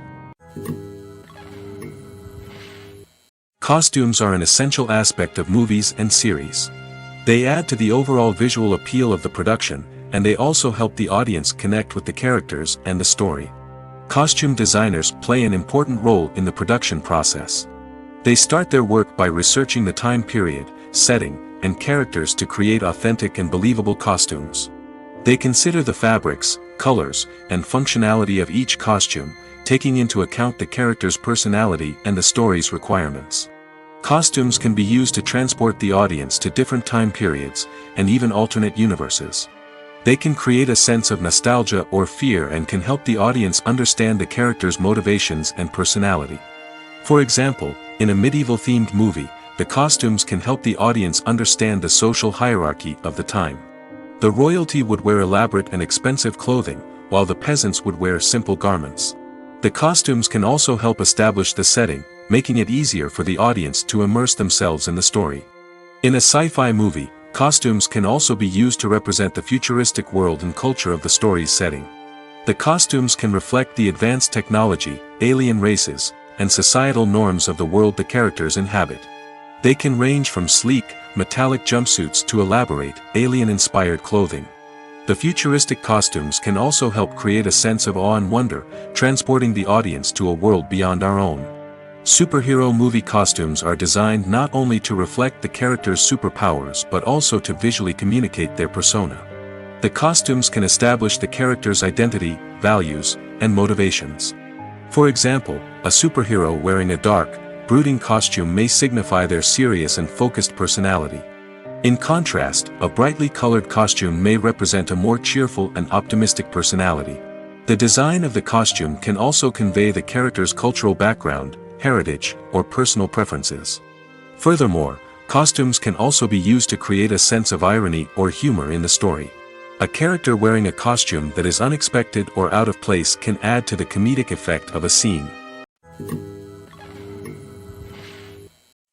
[SPEAKER 1] Costumes are an essential aspect of movies and series. They add to the overall visual appeal of the production, and they also help the audience connect with the characters and the story. Costume designers play an important role in the production process. They start their work by researching the time period, setting, and characters to create authentic and believable costumes. They consider the fabrics, colors, and functionality of each costume, taking into account the character's personality and the story's requirements. Costumes can be used to transport the audience to different time periods, and even alternate universes. They can create a sense of nostalgia or fear and can help the audience understand the character's motivations and personality. For example, in a medieval-themed movie, the costumes can help the audience understand the social hierarchy of the time. The royalty would wear elaborate and expensive clothing, while the peasants would wear simple garments. The costumes can also help establish the setting, making it easier for the audience to immerse themselves in the story. In a sci-fi movie, costumes can also be used to represent the futuristic world and culture of the story's setting. The costumes can reflect the advanced technology, alien races, and societal norms of the world the characters inhabit. They can range from sleek, metallic jumpsuits to elaborate, alien-inspired clothing. The futuristic costumes can also help create a sense of awe and wonder, transporting the audience to a world beyond our own. Superhero movie costumes are designed not only to reflect the character's superpowers but also to visually communicate their persona. The costumes can establish the character's identity, values, and motivations. For example, a superhero wearing a dark, brooding costume may signify their serious and focused personality. In contrast, a brightly colored costume may represent a more cheerful and optimistic personality. The design of the costume can also convey the character's cultural background, heritage, or personal preferences. Furthermore, costumes can also be used to create a sense of irony or humor in the story. A character wearing a costume that is unexpected or out of place can add to the comedic effect of a scene.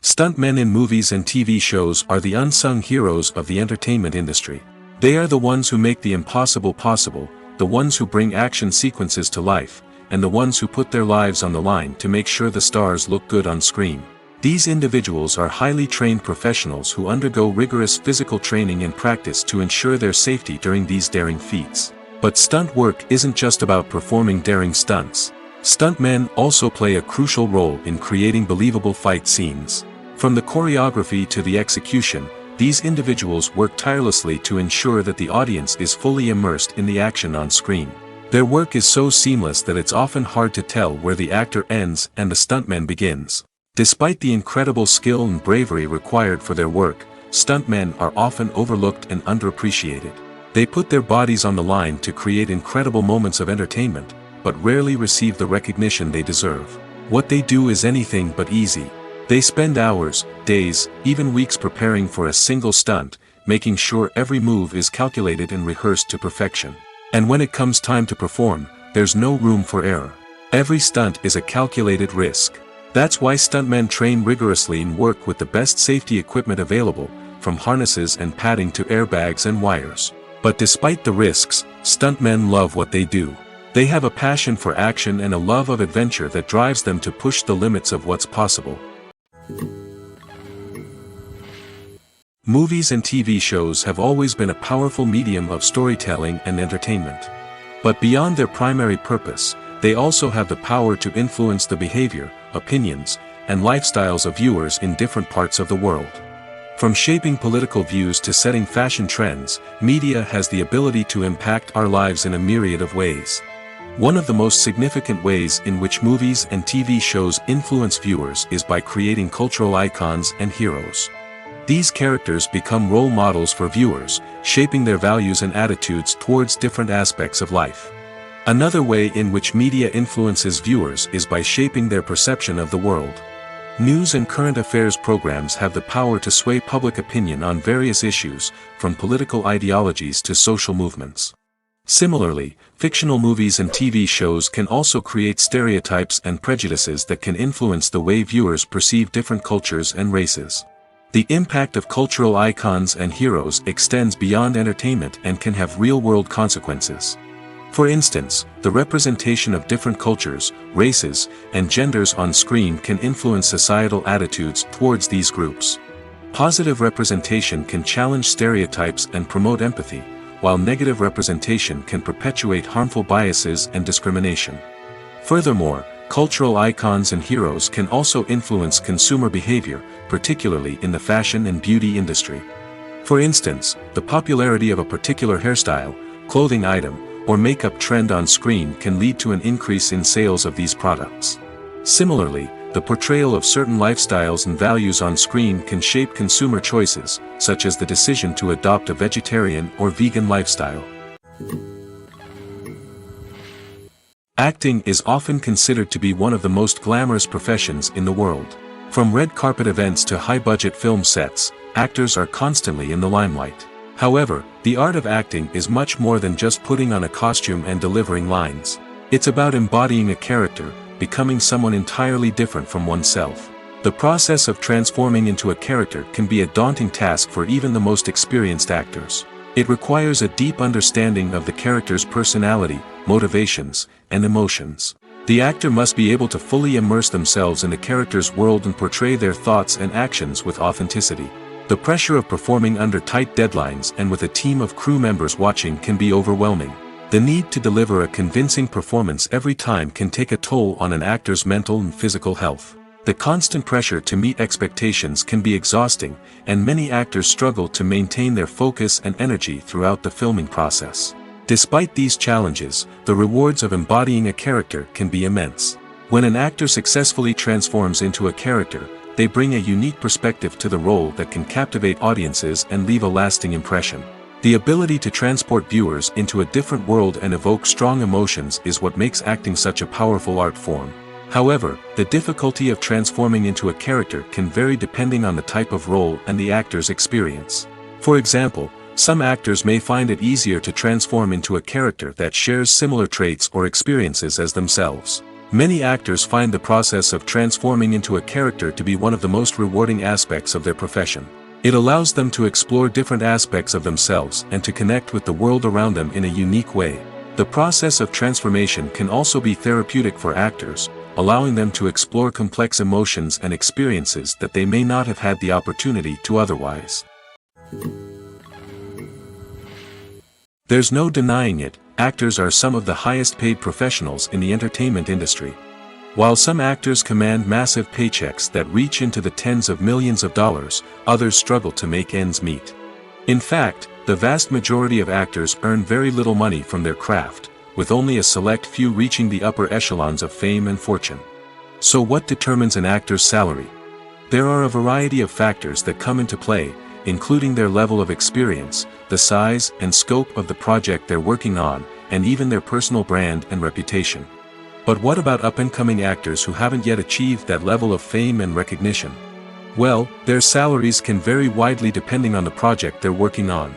[SPEAKER 1] Stuntmen in movies and TV shows are the unsung heroes of the entertainment industry. They are the ones who make the impossible possible, the ones who bring action sequences to life, and the ones who put their lives on the line to make sure the stars look good on screen. These individuals are highly trained professionals who undergo rigorous physical training and practice to ensure their safety during these daring feats. But stunt work isn't just about performing daring stunts. Stuntmen also play a crucial role in creating believable fight scenes. From the choreography to the execution, these individuals work tirelessly to ensure that the audience is fully immersed in the action on screen. Their work is so seamless that it's often hard to tell where the actor ends and the stuntman begins. Despite the incredible skill and bravery required for their work, stuntmen are often overlooked and underappreciated. They put their bodies on the line to create incredible moments of entertainment, but rarely receive the recognition they deserve. What they do is anything but easy. They spend hours, days, even weeks preparing for a single stunt, making sure every move is calculated and rehearsed to perfection. And when it comes time to perform, there's no room for error. Every stunt is a calculated risk. That's why stuntmen train rigorously and work with the best safety equipment available, from harnesses and padding to airbags and wires. But despite the risks, stuntmen love what they do. They have a passion for action and a love of adventure that drives them to push the limits of what's possible. Movies and TV shows have always been a powerful medium of storytelling and entertainment. But beyond their primary purpose, they also have the power to influence the behavior, opinions, and lifestyles of viewers in different parts of the world. From shaping political views to setting fashion trends, media has the ability to impact our lives in a myriad of ways. One of the most significant ways in which movies and TV shows influence viewers is by creating cultural icons and heroes. These characters become role models for viewers, shaping their values and attitudes towards different aspects of life. Another way in which media influences viewers is by shaping their perception of the world. News and current affairs programs have the power to sway public opinion on various issues, from political ideologies to social movements. Similarly, fictional movies and TV shows can also create stereotypes and prejudices that can influence the way viewers perceive different cultures and races. The impact of cultural icons and heroes extends beyond entertainment and can have real-world consequences. For instance, the representation of different cultures, races, and genders on screen can influence societal attitudes towards these groups. Positive representation can challenge stereotypes and promote empathy, while negative representation can perpetuate harmful biases and discrimination. Furthermore, cultural icons and heroes can also influence consumer behavior, particularly in the fashion and beauty industry. For instance, the popularity of a particular hairstyle, clothing item, or makeup trend on screen can lead to an increase in sales of these products. Similarly, the portrayal of certain lifestyles and values on screen can shape consumer choices, such as the decision to adopt a vegetarian or vegan lifestyle. Acting is often considered to be one of the most glamorous professions in the world. From red carpet events to high-budget film sets, actors are constantly in the limelight. However, the art of acting is much more than just putting on a costume and delivering lines. It's about embodying a character, becoming someone entirely different from oneself. The process of transforming into a character can be a daunting task for even the most experienced actors. It requires a deep understanding of the character's personality, motivations, and emotions. The actor must be able to fully immerse themselves in the character's world and portray their thoughts and actions with authenticity. The pressure of performing under tight deadlines and with a team of crew members watching can be overwhelming. The need to deliver a convincing performance every time can take a toll on an actor's mental and physical health. The constant pressure to meet expectations can be exhausting, and many actors struggle to maintain their focus and energy throughout the filming process. Despite these challenges, the rewards of embodying a character can be immense. When an actor successfully transforms into a character, they bring a unique perspective to the role that can captivate audiences and leave a lasting impression. The ability to transport viewers into a different world and evoke strong emotions is what makes acting such a powerful art form. However, the difficulty of transforming into a character can vary depending on the type of role and the actor's experience. For example, some actors may find it easier to transform into a character that shares similar traits or experiences as themselves. Many actors find the process of transforming into a character to be one of the most rewarding aspects of their profession. It allows them to explore different aspects of themselves and to connect with the world around them in a unique way. The process of transformation can also be therapeutic for actors, allowing them to explore complex emotions and experiences that they may not have had the opportunity to otherwise. There's no denying it, actors are some of the highest paid professionals in the entertainment industry. While some actors command massive paychecks that reach into the tens of millions of dollars, others struggle to make ends meet. In fact, the vast majority of actors earn very little money from their craft, with only a select few reaching the upper echelons of fame and fortune. So what determines an actor's salary? There are a variety of factors that come into play, including their level of experience, the size and scope of the project they're working on, and even their personal brand and reputation. But what about up-and-coming actors who haven't yet achieved that level of fame and recognition? Well, their salaries can vary widely depending on the project they're working on.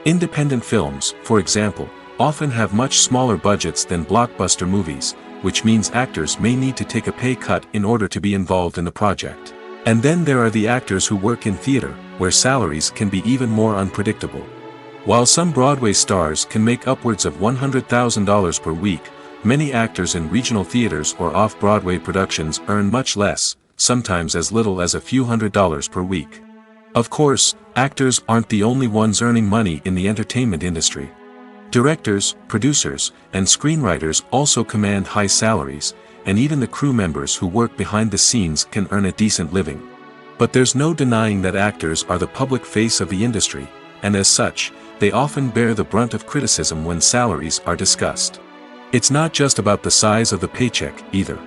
[SPEAKER 1] Independent films, for example, often have much smaller budgets than blockbuster movies, which means actors may need to take a pay cut in order to be involved in the project. And then there are the actors who work in theater, where salaries can be even more unpredictable. While some Broadway stars can make upwards of $100,000 per week, many actors in regional theaters or off-Broadway productions earn much less, sometimes as little as a few $100s per week. Of course, actors aren't the only ones earning money in the entertainment industry. Directors, producers, and screenwriters also command high salaries, and even the crew members who work behind the scenes can earn a decent living. But there's no denying that actors are the public face of the industry, and as such, they often bear the brunt of criticism when salaries are discussed. It's not just about the size of the paycheck, either.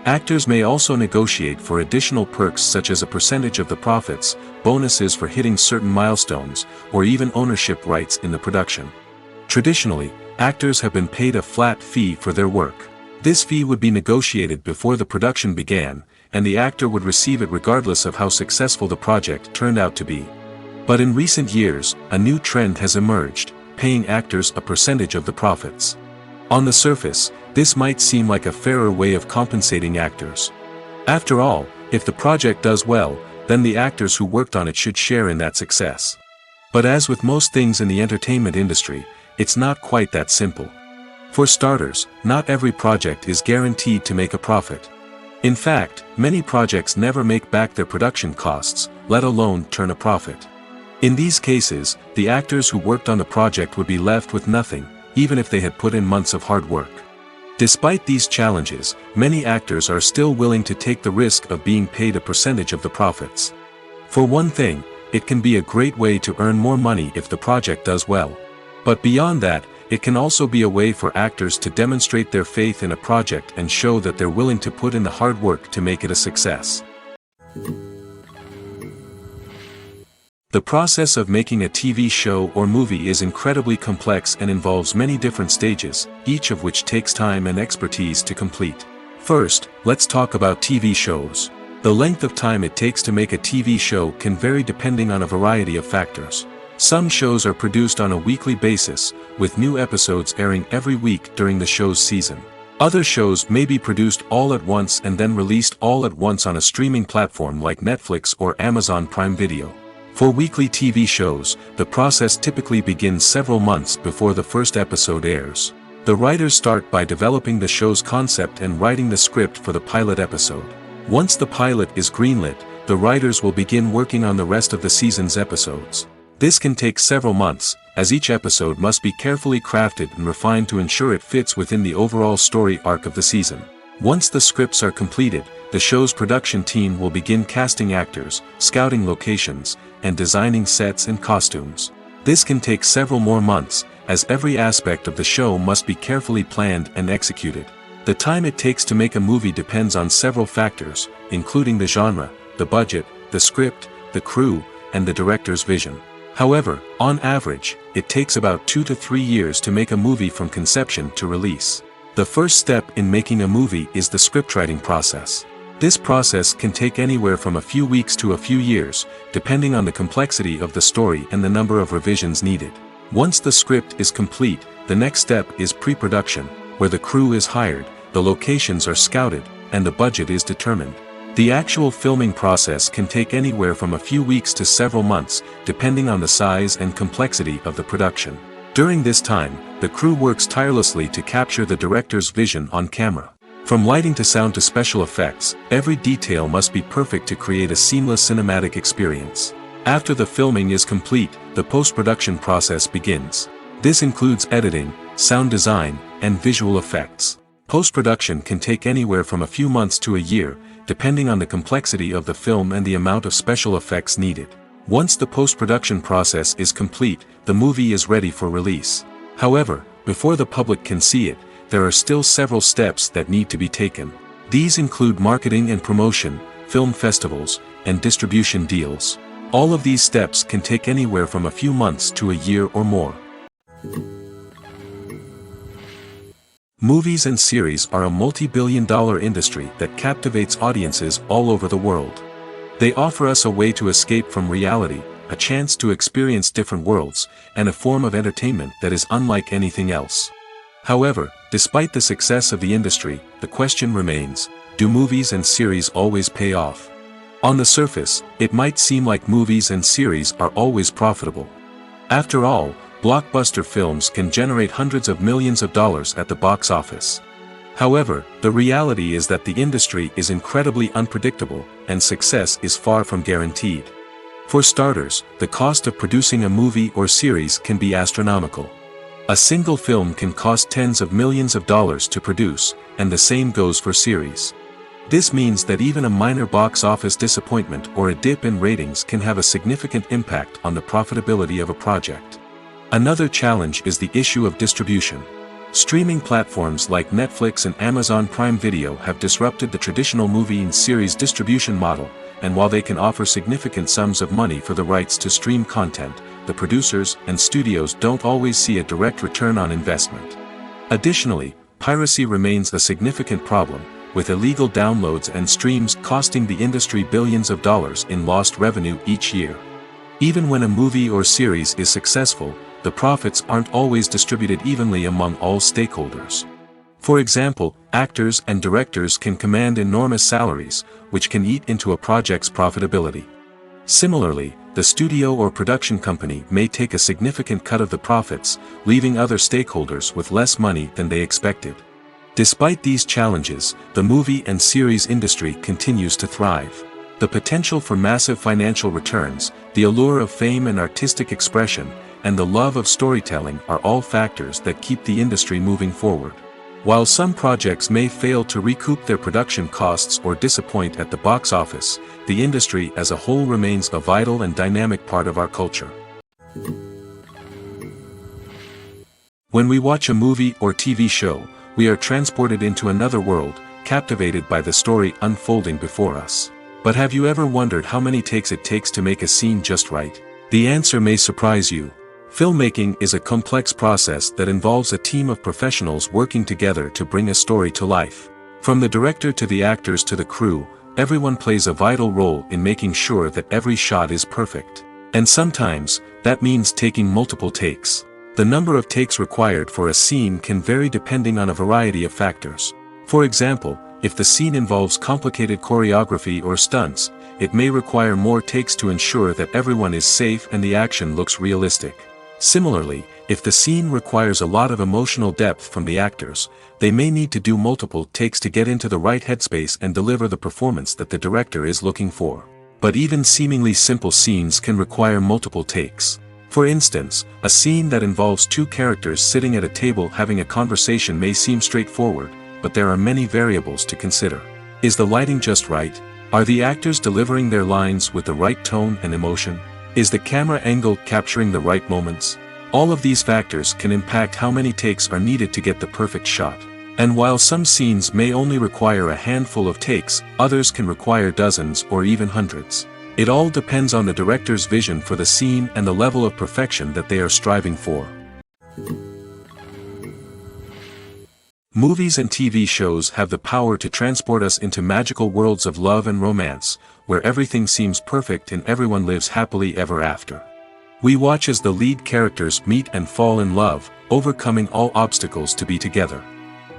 [SPEAKER 1] Actors may also negotiate for additional perks such as a percentage of the profits, bonuses for hitting certain milestones, or even ownership rights in the production. Traditionally, actors have been paid a flat fee for their work. This fee would be negotiated before the production began, and the actor would receive it regardless of how successful the project turned out to be. But in recent years, a new trend has emerged, paying actors a percentage of the profits. On the surface, this might seem like a fairer way of compensating actors. After all, if the project does well, then the actors who worked on it should share in that success. But as with most things in the entertainment industry, it's not quite that simple. For starters, not every project is guaranteed to make a profit. In fact, many projects never make back their production costs, let alone turn a profit. In these cases, the actors who worked on the project would be left with nothing, even if they had put in months of hard work. Despite these challenges, many actors are still willing to take the risk of being paid a percentage of the profits. For one thing, it can be a great way to earn more money if the project does well. But beyond that, it can also be a way for actors to demonstrate their faith in a project and show that they're willing to put in the hard work to make it a success. The process of making a TV show or movie is incredibly complex and involves many different stages, each of which takes time and expertise to complete. First, let's talk about TV shows. The length of time it takes to make a TV show can vary depending on a variety of factors. Some shows are produced on a weekly basis, with new episodes airing every week during the show's season. Other shows may be produced all at once and then released all at once on a streaming platform like Netflix or Amazon Prime Video. For weekly TV shows, the process typically begins several months before the first episode airs. The writers start by developing the show's concept and writing the script for the pilot episode. Once the pilot is greenlit, the writers will begin working on the rest of the season's episodes. This can take several months, as each episode must be carefully crafted and refined to ensure it fits within the overall story arc of the season. Once the scripts are completed, the show's production team will begin casting actors, scouting locations, and designing sets and costumes. This can take several more months, as every aspect of the show must be carefully planned and executed. The time it takes to make a movie depends on several factors, including the genre, the budget, the script, the crew, and the director's vision. However, on average, it takes about 2 to 3 years to make a movie from conception to release. The first step in making a movie is the scriptwriting process. This process can take anywhere from a few weeks to a few years, depending on the complexity of the story and the number of revisions needed. Once the script is complete, the next step is pre-production, where the crew is hired, the locations are scouted, and the budget is determined. The actual filming process can take anywhere from a few weeks to several months, depending on the size and complexity of the production. During this time, the crew works tirelessly to capture the director's vision on camera. From lighting to sound to special effects, every detail must be perfect to create a seamless cinematic experience. After the filming is complete, the post-production process begins. This includes editing, sound design, and visual effects. Post-production can take anywhere from a few months to a year, depending on the complexity of the film and the amount of special effects needed. Once the post-production process is complete, the movie is ready for release. However, before the public can see it, there are still several steps that need to be taken. These include marketing and promotion, film festivals, and distribution deals. All of these steps can take anywhere from a few months to a year or more. Movies and series are a multi-billion-dollar industry that captivates audiences all over the world. They offer us a way to escape from reality, a chance to experience different worlds, and a form of entertainment that is unlike anything else. However, despite the success of the industry, the question remains, do movies and series always pay off? On the surface, it might seem like movies and series are always profitable. After all, blockbuster films can generate hundreds of millions of dollars at the box office. However, the reality is that the industry is incredibly unpredictable, and success is far from guaranteed. For starters, the cost of producing a movie or series can be astronomical. A single film can cost tens of millions of dollars to produce, and the same goes for series. This means that even a minor box office disappointment or a dip in ratings can have a significant impact on the profitability of a project. Another challenge is the issue of distribution. Streaming platforms like Netflix and Amazon Prime Video have disrupted the traditional movie and series distribution model, and while they can offer significant sums of money for the rights to stream content, the producers and studios don't always see a direct return on investment. Additionally, piracy remains a significant problem, with illegal downloads and streams costing the industry billions of dollars in lost revenue each year. Even when a movie or series is successful, the profits aren't always distributed evenly among all stakeholders. For example, actors and directors can command enormous salaries, which can eat into a project's profitability. Similarly, the studio or production company may take a significant cut of the profits, leaving other stakeholders with less money than they expected. Despite these challenges, the movie and series industry continues to thrive. The potential for massive financial returns, the allure of fame and artistic expression, and the love of storytelling are all factors that keep the industry moving forward. While some projects may fail to recoup their production costs or disappoint at the box office, the industry as a whole remains a vital and dynamic part of our culture. When we watch a movie or TV show, we are transported into another world, captivated by the story unfolding before us. But have you ever wondered how many takes it takes to make a scene just right? The answer may surprise you. Filmmaking is a complex process that involves a team of professionals working together to bring a story to life. From the director to the actors to the crew, everyone plays a vital role in making sure that every shot is perfect. And sometimes, that means taking multiple takes. The number of takes required for a scene can vary depending on a variety of factors. For example, if the scene involves complicated choreography or stunts, it may require more takes to ensure that everyone is safe and the action looks realistic. Similarly, if the scene requires a lot of emotional depth from the actors, they may need to do multiple takes to get into the right headspace and deliver the performance that the director is looking for. But even seemingly simple scenes can require multiple takes. For instance, a scene that involves two characters sitting at a table having a conversation may seem straightforward, but there are many variables to consider. Is the lighting just right? Are the actors delivering their lines with the right tone and emotion? Is the camera angle capturing the right moments? All of these factors can impact how many takes are needed to get the perfect shot. And while some scenes may only require a handful of takes, others can require dozens or even hundreds. It all depends on the director's vision for the scene and the level of perfection that they are striving for. Movies and TV shows have the power to transport us into magical worlds of love and romance, where everything seems perfect and everyone lives happily ever after. We watch as the lead characters meet and fall in love, overcoming all obstacles to be together.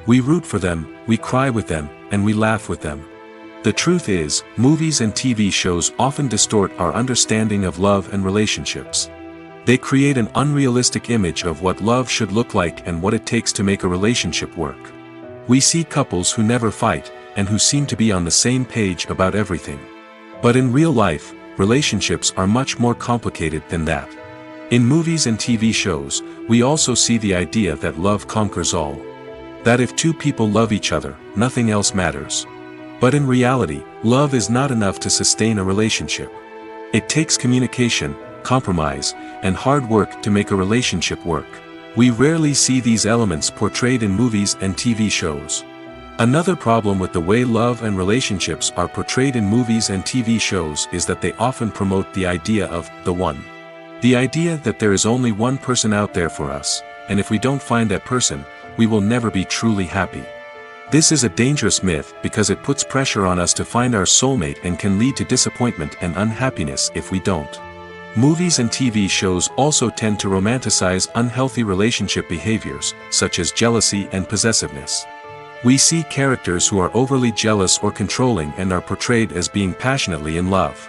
[SPEAKER 1] We root for them, we cry with them, and we laugh with them. The truth is, movies and TV shows often distort our understanding of love and relationships. They create an unrealistic image of what love should look like and what it takes to make a relationship work. We see couples who never fight, and who seem to be on the same page about everything. But in real life, relationships are much more complicated than that. In movies and TV shows, we also see the idea that love conquers all. That if two people love each other, nothing else matters. But in reality, love is not enough to sustain a relationship. It takes communication, compromise, and hard work to make a relationship work. We rarely see these elements portrayed in movies and TV shows. Another problem with the way love and relationships are portrayed in movies and TV shows is that they often promote the idea of the one. The idea that there is only one person out there for us, and if we don't find that person, we will never be truly happy. This is a dangerous myth because it puts pressure on us to find our soulmate and can lead to disappointment and unhappiness if we don't. Movies and TV shows also tend to romanticize unhealthy relationship behaviors, such as jealousy and possessiveness. We see characters who are overly jealous or controlling and are portrayed as being passionately in love.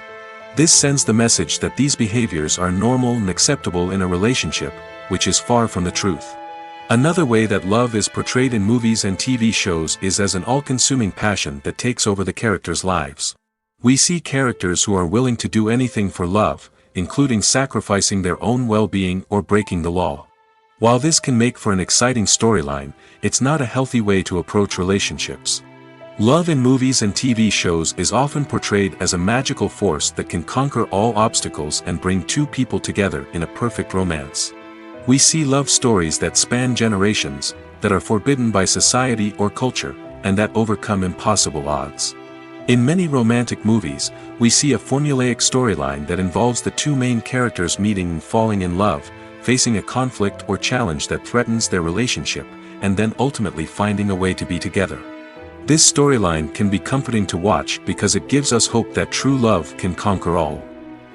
[SPEAKER 1] This sends the message that these behaviors are normal and acceptable in a relationship, which is far from the truth. Another way that love is portrayed in movies and TV shows is as an all-consuming passion that takes over the characters' lives. We see characters who are willing to do anything for love, including sacrificing their own well-being or breaking the law. While this can make for an exciting storyline, it's not a healthy way to approach relationships. Love in movies and TV shows is often portrayed as a magical force that can conquer all obstacles and bring two people together in a perfect romance. We see love stories that span generations, that are forbidden by society or culture, and that overcome impossible odds. In many romantic movies, we see a formulaic storyline that involves the two main characters meeting and falling in love, facing a conflict or challenge that threatens their relationship, and then ultimately finding a way to be together. This storyline can be comforting to watch because it gives us hope that true love can conquer all.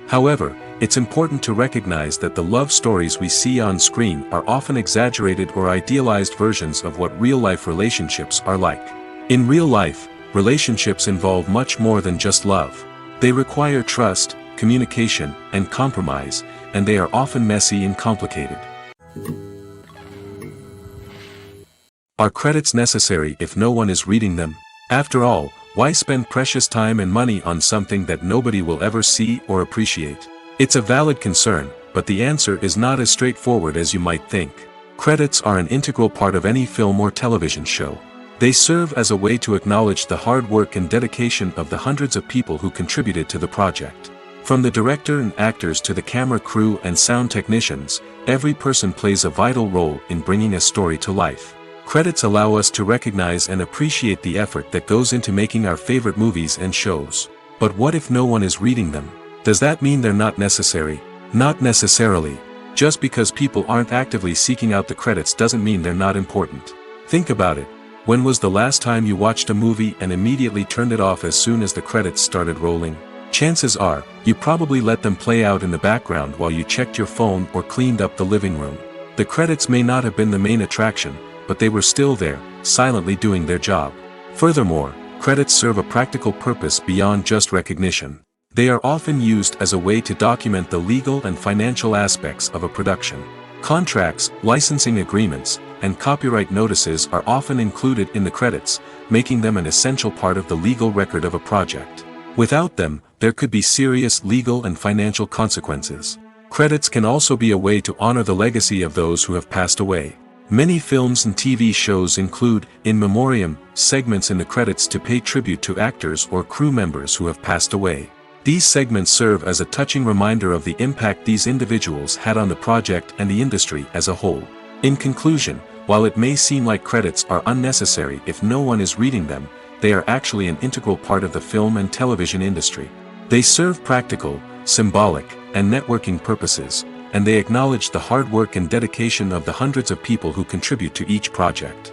[SPEAKER 1] However, it's important to recognize that the love stories we see on screen are often exaggerated or idealized versions of what real-life relationships are like. In real life, relationships involve much more than just love. They require trust, communication, and compromise, and they are often messy and complicated. Are credits necessary if no one is reading them? After all, why spend precious time and money on something that nobody will ever see or appreciate? It's a valid concern, but the answer is not as straightforward as you might think. Credits are an integral part of any film or television show. They serve as a way to acknowledge the hard work and dedication of the hundreds of people who contributed to the project. From the director and actors to the camera crew and sound technicians, every person plays a vital role in bringing a story to life. Credits allow us to recognize and appreciate the effort that goes into making our favorite movies and shows. But what if no one is reading them? Does that mean they're not necessary? Not necessarily. Just because people aren't actively seeking out the credits doesn't mean they're not important. Think about it. When was the last time you watched a movie and immediately turned it off as soon as the credits started rolling? Chances are, you probably let them play out in the background while you checked your phone or cleaned up the living room. The credits may not have been the main attraction, but they were still there, silently doing their job. Furthermore, credits serve a practical purpose beyond just recognition. They are often used as a way to document the legal and financial aspects of a production. Contracts, licensing agreements, and copyright notices are often included in the credits, making them an essential part of the legal record of a project. Without them, there could be serious legal and financial consequences. Credits can also be a way to honor the legacy of those who have passed away. Many films and TV shows include, in memoriam, segments in the credits to pay tribute to actors or crew members who have passed away. These segments serve as a touching reminder of the impact these individuals had on the project and the industry as a whole. In conclusion, while it may seem like credits are unnecessary if no one is reading them, they are actually an integral part of the film and television industry. They serve practical, symbolic, and networking purposes, and they acknowledge the hard work and dedication of the hundreds of people who contribute to each project.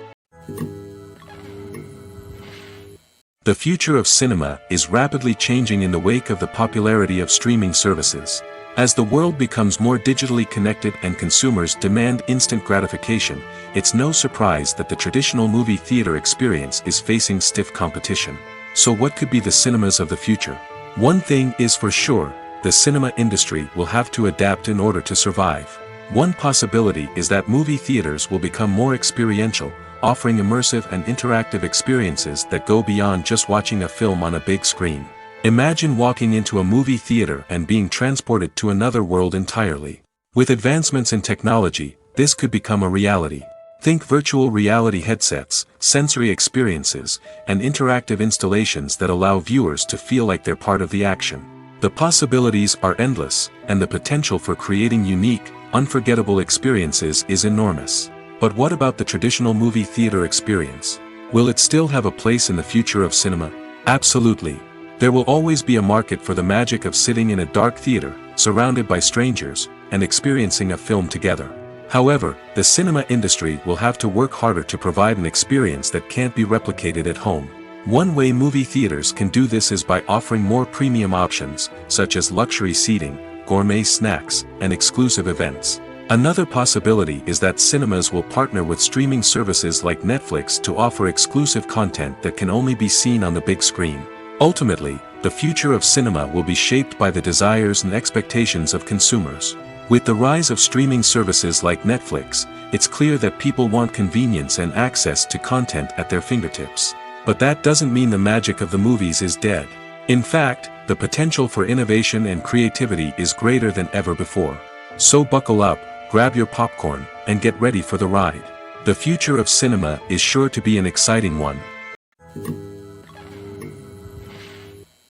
[SPEAKER 1] The future of cinema is rapidly changing in the wake of the popularity of streaming services. As the world becomes more digitally connected and consumers demand instant gratification, it's no surprise that the traditional movie theater experience is facing stiff competition. So what could be the cinemas of the future? One thing is for sure, the cinema industry will have to adapt in order to survive. One possibility is that movie theaters will become more experiential, offering immersive and interactive experiences that go beyond just watching a film on a big screen. Imagine walking into a movie theater and being transported to another world entirely. With advancements in technology, this could become a reality. Think virtual reality headsets, sensory experiences, and interactive installations that allow viewers to feel like they're part of the action. The possibilities are endless, and the potential for creating unique, unforgettable experiences is enormous. But what about the traditional movie theater experience? Will it still have a place in the future of cinema? Absolutely. There will always be a market for the magic of sitting in a dark theater, surrounded by strangers, and experiencing a film together. However, the cinema industry will have to work harder to provide an experience that can't be replicated at home. One way movie theaters can do this is by offering more premium options, such as luxury seating, gourmet snacks, and exclusive events. Another possibility is that cinemas will partner with streaming services like Netflix to offer exclusive content that can only be seen on the big screen. Ultimately, the future of cinema will be shaped by the desires and expectations of consumers. With the rise of streaming services like Netflix, it's clear that people want convenience and access to content at their fingertips. But that doesn't mean the magic of the movies is dead. In fact, the potential for innovation and creativity is greater than ever before. So buckle up, grab your popcorn, and get ready for the ride. The future of cinema is sure to be an exciting one.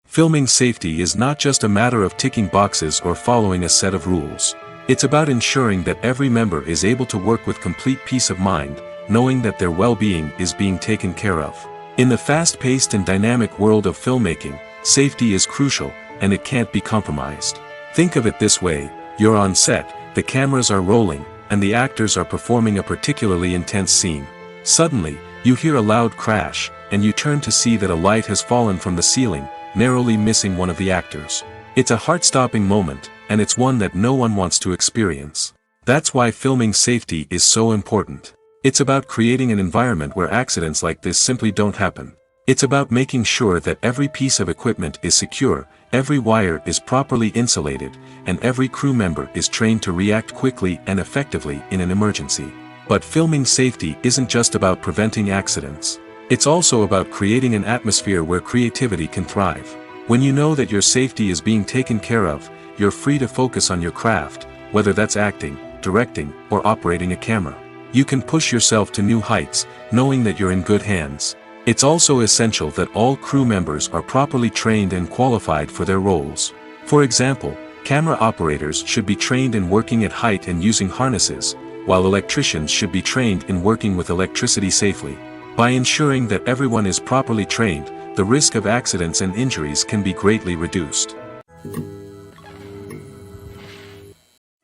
[SPEAKER 1] Filming safety is not just a matter of ticking boxes or following a set of rules. It's about ensuring that every member is able to work with complete peace of mind, knowing that their well-being is being taken care of. In the fast-paced and dynamic world of filmmaking, safety is crucial, and it can't be compromised. Think of it this way: you're on set, the cameras are rolling, and the actors are performing a particularly intense scene. Suddenly, you hear a loud crash, and you turn to see that a light has fallen from the ceiling, narrowly missing one of the actors. It's a heart-stopping moment, and it's one that no one wants to experience. That's why filming safety is so important. It's about creating an environment where accidents like this simply don't happen. It's about making sure that every piece of equipment is secure, every wire is properly insulated, and every crew member is trained to react quickly and effectively in an emergency. But filming safety isn't just about preventing accidents. It's also about creating an atmosphere where creativity can thrive. When you know that your safety is being taken care of, you're free to focus on your craft, whether that's acting, directing, or operating a camera. You can push yourself to new heights, knowing that you're in good hands. It's also essential that all crew members are properly trained and qualified for their roles. For example, camera operators should be trained in working at height and using harnesses, while electricians should be trained in working with electricity safely. By ensuring that everyone is properly trained, the risk of accidents and injuries can be greatly reduced.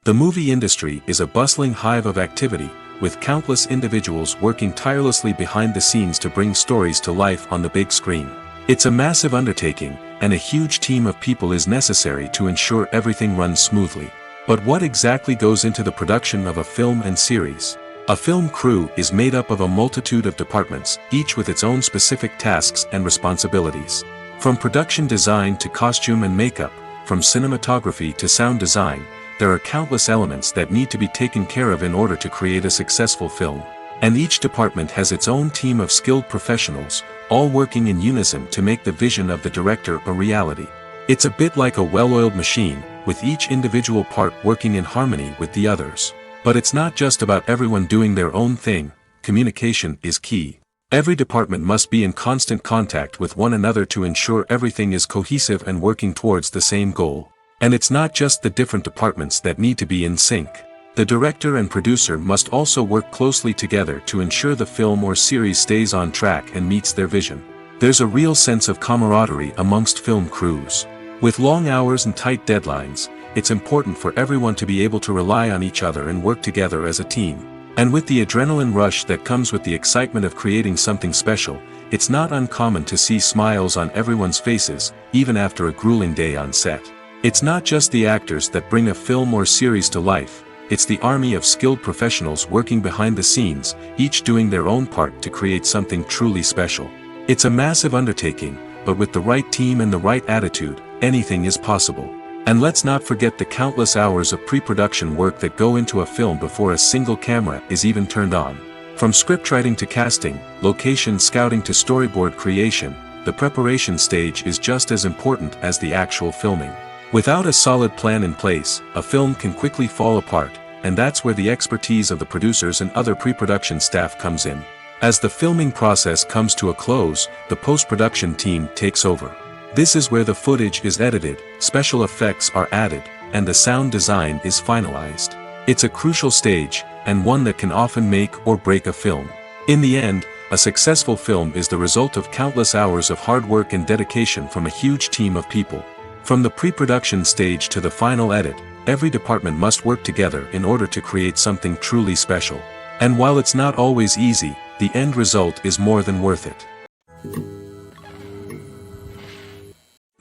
[SPEAKER 1] The movie industry is a bustling hive of activity, with countless individuals working tirelessly behind the scenes to bring stories to life on the big screen. It's a massive undertaking, and a huge team of people is necessary to ensure everything runs smoothly. But what exactly goes into the production of a film and series? A film crew is made up of a multitude of departments, each with its own specific tasks and responsibilities. From production design to costume and makeup, from cinematography to sound design, there are countless elements that need to be taken care of in order to create a successful film. And each department has its own team of skilled professionals, all working in unison to make the vision of the director a reality. It's a bit like a well-oiled machine, with each individual part working in harmony with the others. But it's not just about everyone doing their own thing. Communication is key. Every department must be in constant contact with one another to ensure everything is cohesive and working towards the same goal. And it's not just the different departments that need to be in sync. The director and producer must also work closely together to ensure the film or series stays on track and meets their vision. There's a real sense of camaraderie amongst film crews. With long hours and tight deadlines, it's important for everyone to be able to rely on each other and work together as a team. And with the adrenaline rush that comes with the excitement of creating something special, it's not uncommon to see smiles on everyone's faces, even after a grueling day on set. It's not just the actors that bring a film or series to life, it's the army of skilled professionals working behind the scenes, each doing their own part to create something truly special. It's a massive undertaking, but with the right team and the right attitude, anything is possible. And let's not forget the countless hours of pre-production work that go into a film before a single camera is even turned on. From scriptwriting to casting, location scouting to storyboard creation, the preparation stage is just as important as the actual filming. Without a solid plan in place, a film can quickly fall apart, and that's where the expertise of the producers and other pre-production staff comes in. As the filming process comes to a close, the post-production team takes over. This is where the footage is edited, special effects are added, and the sound design is finalized. It's a crucial stage, and one that can often make or break a film. In the end, a successful film is the result of countless hours of hard work and dedication from a huge team of people. From the pre-production stage to the final edit, every department must work together in order to create something truly special. And while it's not always easy, the end result is more than worth it.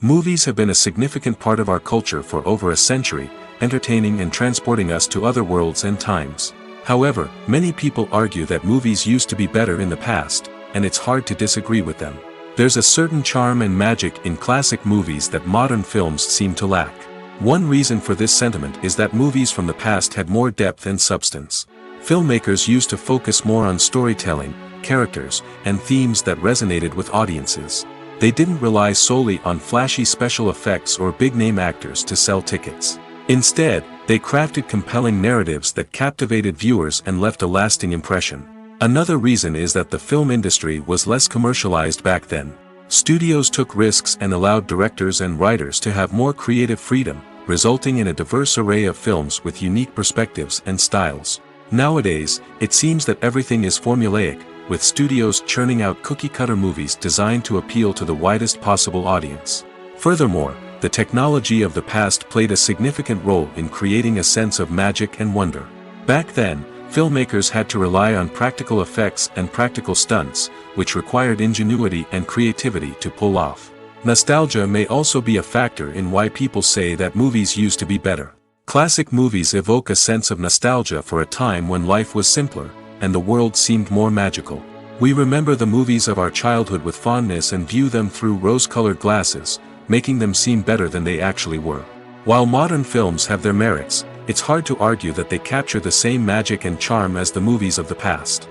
[SPEAKER 1] Movies have been a significant part of our culture for over a century, entertaining and transporting us to other worlds and times. However, many people argue that movies used to be better in the past, and it's hard to disagree with them. There's a certain charm and magic in classic movies that modern films seem to lack. One reason for this sentiment is that movies from the past had more depth and substance. Filmmakers used to focus more on storytelling, characters, and themes that resonated with audiences. They didn't rely solely on flashy special effects or big-name actors to sell tickets. Instead, they crafted compelling narratives that captivated viewers and left a lasting impression. Another reason is that the film industry was less commercialized back then. Studios took risks and allowed directors and writers to have more creative freedom, resulting in a diverse array of films with unique perspectives and styles. Nowadays, it seems that everything is formulaic, with studios churning out cookie-cutter movies designed to appeal to the widest possible audience. Furthermore, the technology of the past played a significant role in creating a sense of magic and wonder. Back then, filmmakers had to rely on practical effects and practical stunts, which required ingenuity and creativity to pull off. Nostalgia may also be a factor in why people say that movies used to be better. Classic movies evoke a sense of nostalgia for a time when life was simpler, and the world seemed more magical. We remember the movies of our childhood with fondness and view them through rose-colored glasses, making them seem better than they actually were. While modern films have their merits, it's hard to argue that they capture the same magic and charm as the movies of the past.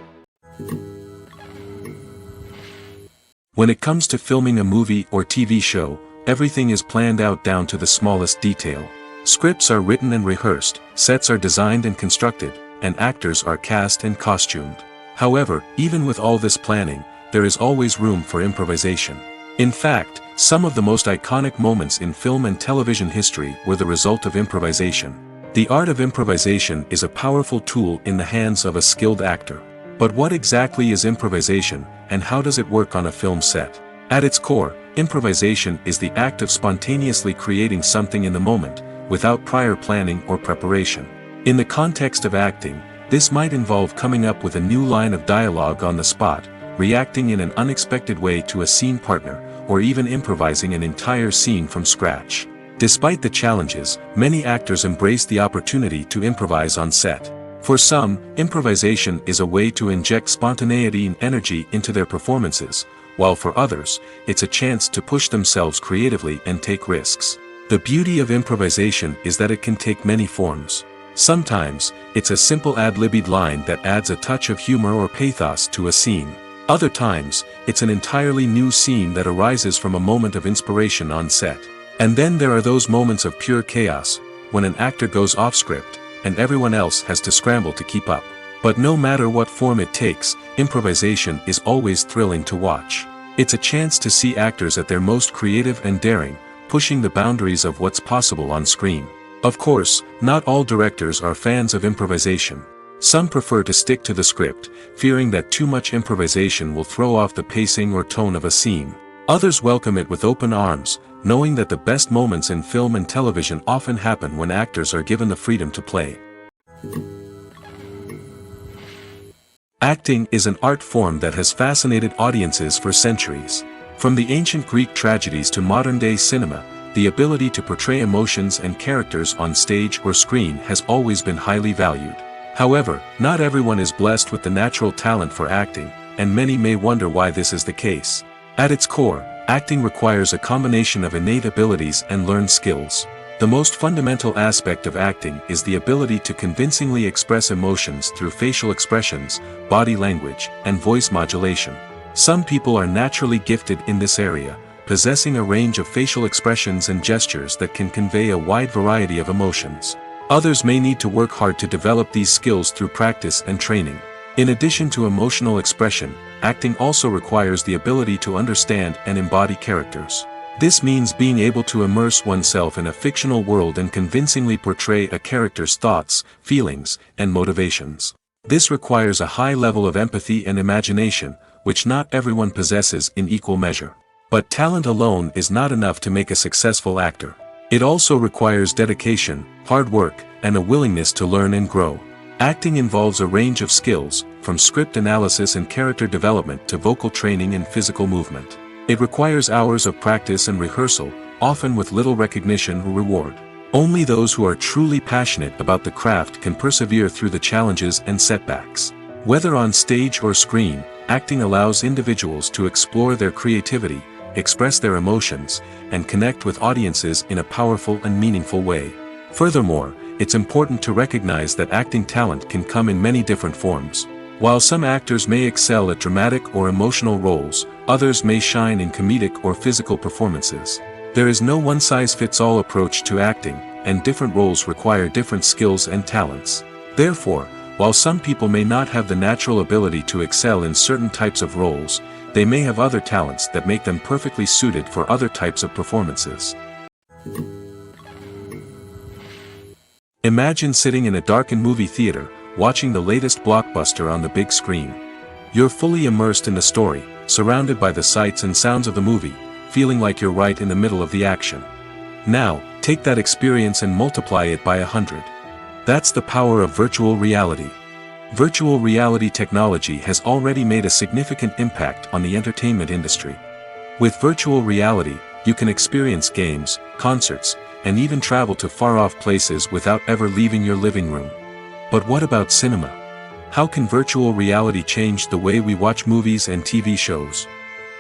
[SPEAKER 1] When it comes to filming a movie or TV show, everything is planned out down to the smallest detail. Scripts are written and rehearsed, sets are designed and constructed, and actors are cast and costumed. However, even with all this planning, there is always room for improvisation. In fact, some of the most iconic moments in film and television history were the result of improvisation. The art of improvisation is a powerful tool in the hands of a skilled actor. But what exactly is improvisation, and how does it work on a film set? At its core, improvisation is the act of spontaneously creating something in the moment, without prior planning or preparation. In the context of acting, this might involve coming up with a new line of dialogue on the spot, reacting in an unexpected way to a scene partner, or even improvising an entire scene from scratch. Despite the challenges, many actors embrace the opportunity to improvise on set. For some, improvisation is a way to inject spontaneity and energy into their performances, while for others, it's a chance to push themselves creatively and take risks. The beauty of improvisation is that it can take many forms. Sometimes, it's a simple ad-libbed line that adds a touch of humor or pathos to a scene. Other times, it's an entirely new scene that arises from a moment of inspiration on set. And then there are those moments of pure chaos, when an actor goes off script, and everyone else has to scramble to keep up. But no matter what form it takes, improvisation is always thrilling to watch. It's a chance to see actors at their most creative and daring, pushing the boundaries of what's possible on screen. Of course, not all directors are fans of improvisation. Some prefer to stick to the script, fearing that too much improvisation will throw off the pacing or tone of a scene. Others welcome it with open arms, knowing that the best moments in film and television often happen when actors are given the freedom to play. Acting is an art form that has fascinated audiences for centuries. From the ancient Greek tragedies to modern-day cinema, the ability to portray emotions and characters on stage or screen has always been highly valued. However, not everyone is blessed with the natural talent for acting, and many may wonder why this is the case. At its core, acting requires a combination of innate abilities and learned skills. The most fundamental aspect of acting is the ability to convincingly express emotions through facial expressions, body language, and voice modulation. Some people are naturally gifted in this area, possessing a range of facial expressions and gestures that can convey a wide variety of emotions. Others may need to work hard to develop these skills through practice and training. In addition to emotional expression, acting also requires the ability to understand and embody characters. This means being able to immerse oneself in a fictional world and convincingly portray a character's thoughts, feelings, and motivations. This requires a high level of empathy and imagination, which not everyone possesses in equal measure. But talent alone is not enough to make a successful actor. It also requires dedication, hard work, and a willingness to learn and grow. Acting involves a range of skills, from script analysis and character development to vocal training and physical movement. It requires hours of practice and rehearsal, often with little recognition or reward. Only those who are truly passionate about the craft can persevere through the challenges and setbacks. Whether on stage or screen, acting allows individuals to explore their creativity, express their emotions, and connect with audiences in a powerful and meaningful way. Furthermore, it's important to recognize that acting talent can come in many different forms. While some actors may excel at dramatic or emotional roles, others may shine in comedic or physical performances. There is no one-size-fits-all approach to acting, and different roles require different skills and talents. Therefore, while some people may not have the natural ability to excel in certain types of roles, they may have other talents that make them perfectly suited for other types of performances. Imagine sitting in a darkened movie theater, watching the latest blockbuster on the big screen. You're fully immersed in the story, surrounded by the sights and sounds of the movie, feeling like you're right in the middle of the action. Now, take that experience and multiply it by 100. That's the power of virtual reality. Virtual reality technology has already made a significant impact on the entertainment industry. With virtual reality, you can experience games, concerts, and even travel to far-off places without ever leaving your living room. But what about cinema? How can virtual reality change the way we watch movies and TV shows?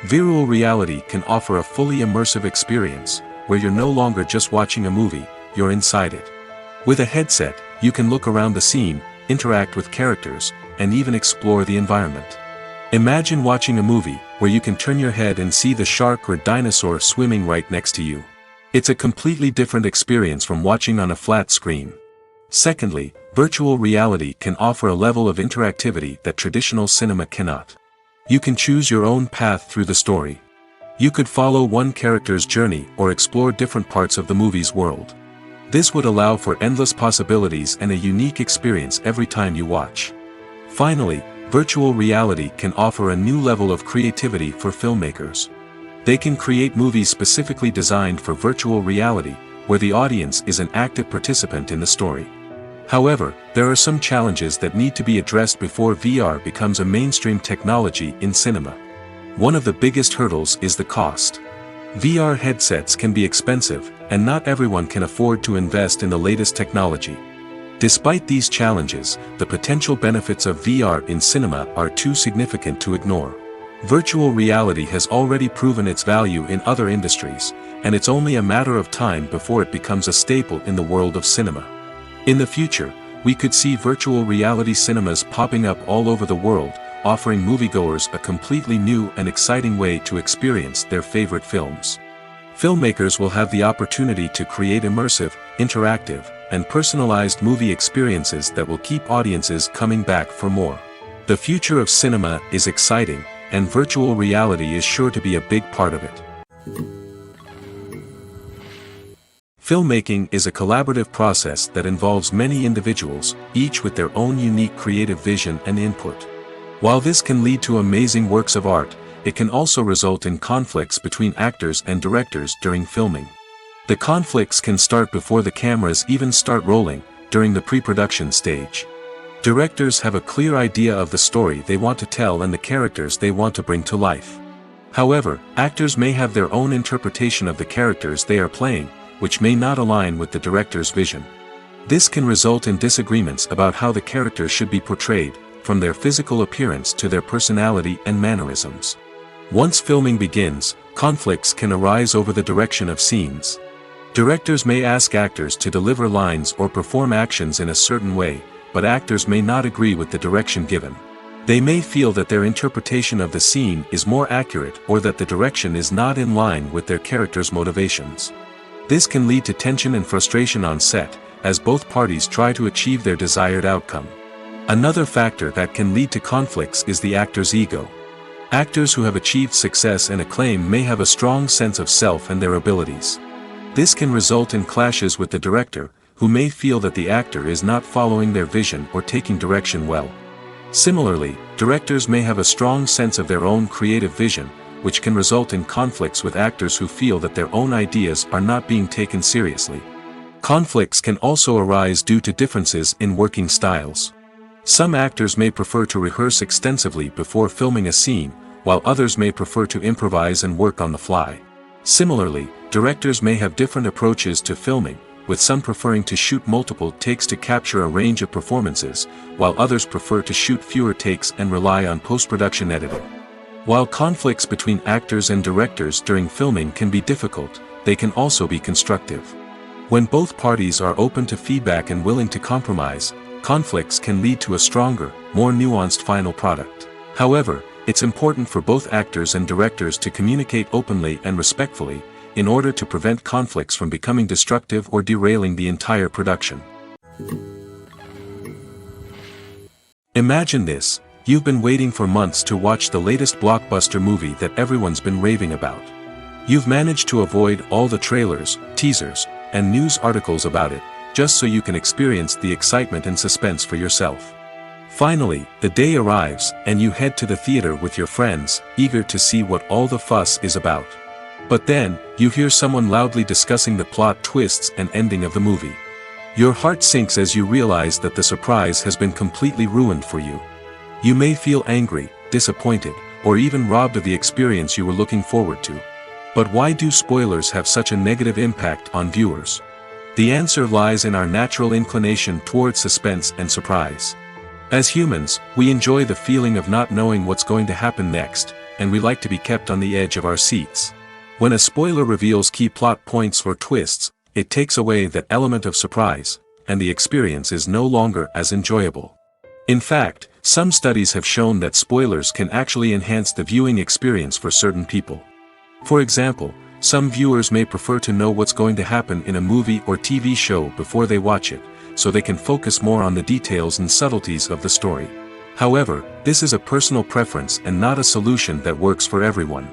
[SPEAKER 1] Virtual reality can offer a fully immersive experience, where you're no longer just watching a movie, you're inside it. With a headset, you can look around the scene, interact with characters, and even explore the environment. Imagine watching a movie where you can turn your head and see the shark or dinosaur swimming right next to you. It's a completely different experience from watching on a flat screen. Secondly, virtual reality can offer a level of interactivity that traditional cinema cannot. You can choose your own path through the story. You could follow one character's journey or explore different parts of the movie's world. This would allow for endless possibilities and a unique experience every time you watch. Finally, virtual reality can offer a new level of creativity for filmmakers. They can create movies specifically designed for virtual reality, where the audience is an active participant in the story. However, there are some challenges that need to be addressed before VR becomes a mainstream technology in cinema. One of the biggest hurdles is the cost. VR headsets can be expensive, and not everyone can afford to invest in the latest technology. Despite these challenges, the potential benefits of VR in cinema are too significant to ignore. Virtual reality has already proven its value in other industries, and it's only a matter of time before it becomes a staple in the world of cinema. In the future, we could see virtual reality cinemas popping up all over the world, offering moviegoers a completely new and exciting way to experience their favorite films. Filmmakers will have the opportunity to create immersive, interactive, and personalized movie experiences that will keep audiences coming back for more. The future of cinema is exciting, and virtual reality is sure to be a big part of it. Filmmaking is a collaborative process that involves many individuals, each with their own unique creative vision and input. While this can lead to amazing works of art, it can also result in conflicts between actors and directors during filming. The conflicts can start before the cameras even start rolling, during the pre-production stage. Directors have a clear idea of the story they want to tell and the characters they want to bring to life. However, actors may have their own interpretation of the characters they are playing, which may not align with the director's vision. This can result in disagreements about how the characters should be portrayed, from their physical appearance to their personality and mannerisms. Once filming begins, conflicts can arise over the direction of scenes. Directors may ask actors to deliver lines or perform actions in a certain way, but actors may not agree with the direction given. They may feel that their interpretation of the scene is more accurate or that the direction is not in line with their character's motivations. This can lead to tension and frustration on set, as both parties try to achieve their desired outcome. Another factor that can lead to conflicts is the actor's ego. Actors who have achieved success and acclaim may have a strong sense of self and their abilities. This can result in clashes with the director, who may feel that the actor is not following their vision or taking direction well. Similarly, directors may have a strong sense of their own creative vision, which can result in conflicts with actors who feel that their own ideas are not being taken seriously. Conflicts can also arise due to differences in working styles. Some actors may prefer to rehearse extensively before filming a scene, while others may prefer to improvise and work on the fly. Similarly, directors may have different approaches to filming, with some preferring to shoot multiple takes to capture a range of performances, while others prefer to shoot fewer takes and rely on post-production editing. While conflicts between actors and directors during filming can be difficult, they can also be constructive. When both parties are open to feedback and willing to compromise, conflicts can lead to a stronger, more nuanced final product. However, it's important for both actors and directors to communicate openly and respectfully, in order to prevent conflicts from becoming destructive or derailing the entire production. Imagine this: you've been waiting for months to watch the latest blockbuster movie that everyone's been raving about. You've managed to avoid all the trailers, teasers, and news articles about it, just so you can experience the excitement and suspense for yourself. Finally, the day arrives, and you head to the theater with your friends, eager to see what all the fuss is about. But then, you hear someone loudly discussing the plot twists and ending of the movie. Your heart sinks as you realize that the surprise has been completely ruined for you. You may feel angry, disappointed, or even robbed of the experience you were looking forward to. But why do spoilers have such a negative impact on viewers? The answer lies in our natural inclination toward suspense and surprise. As humans, we enjoy the feeling of not knowing what's going to happen next, and we like to be kept on the edge of our seats. When a spoiler reveals key plot points or twists, it takes away that element of surprise, and the experience is no longer as enjoyable. In fact, some studies have shown that spoilers can actually enhance the viewing experience for certain people. For example, some viewers may prefer to know what's going to happen in a movie or TV show before they watch it, so they can focus more on the details and subtleties of the story. However, this is a personal preference and not a solution that works for everyone.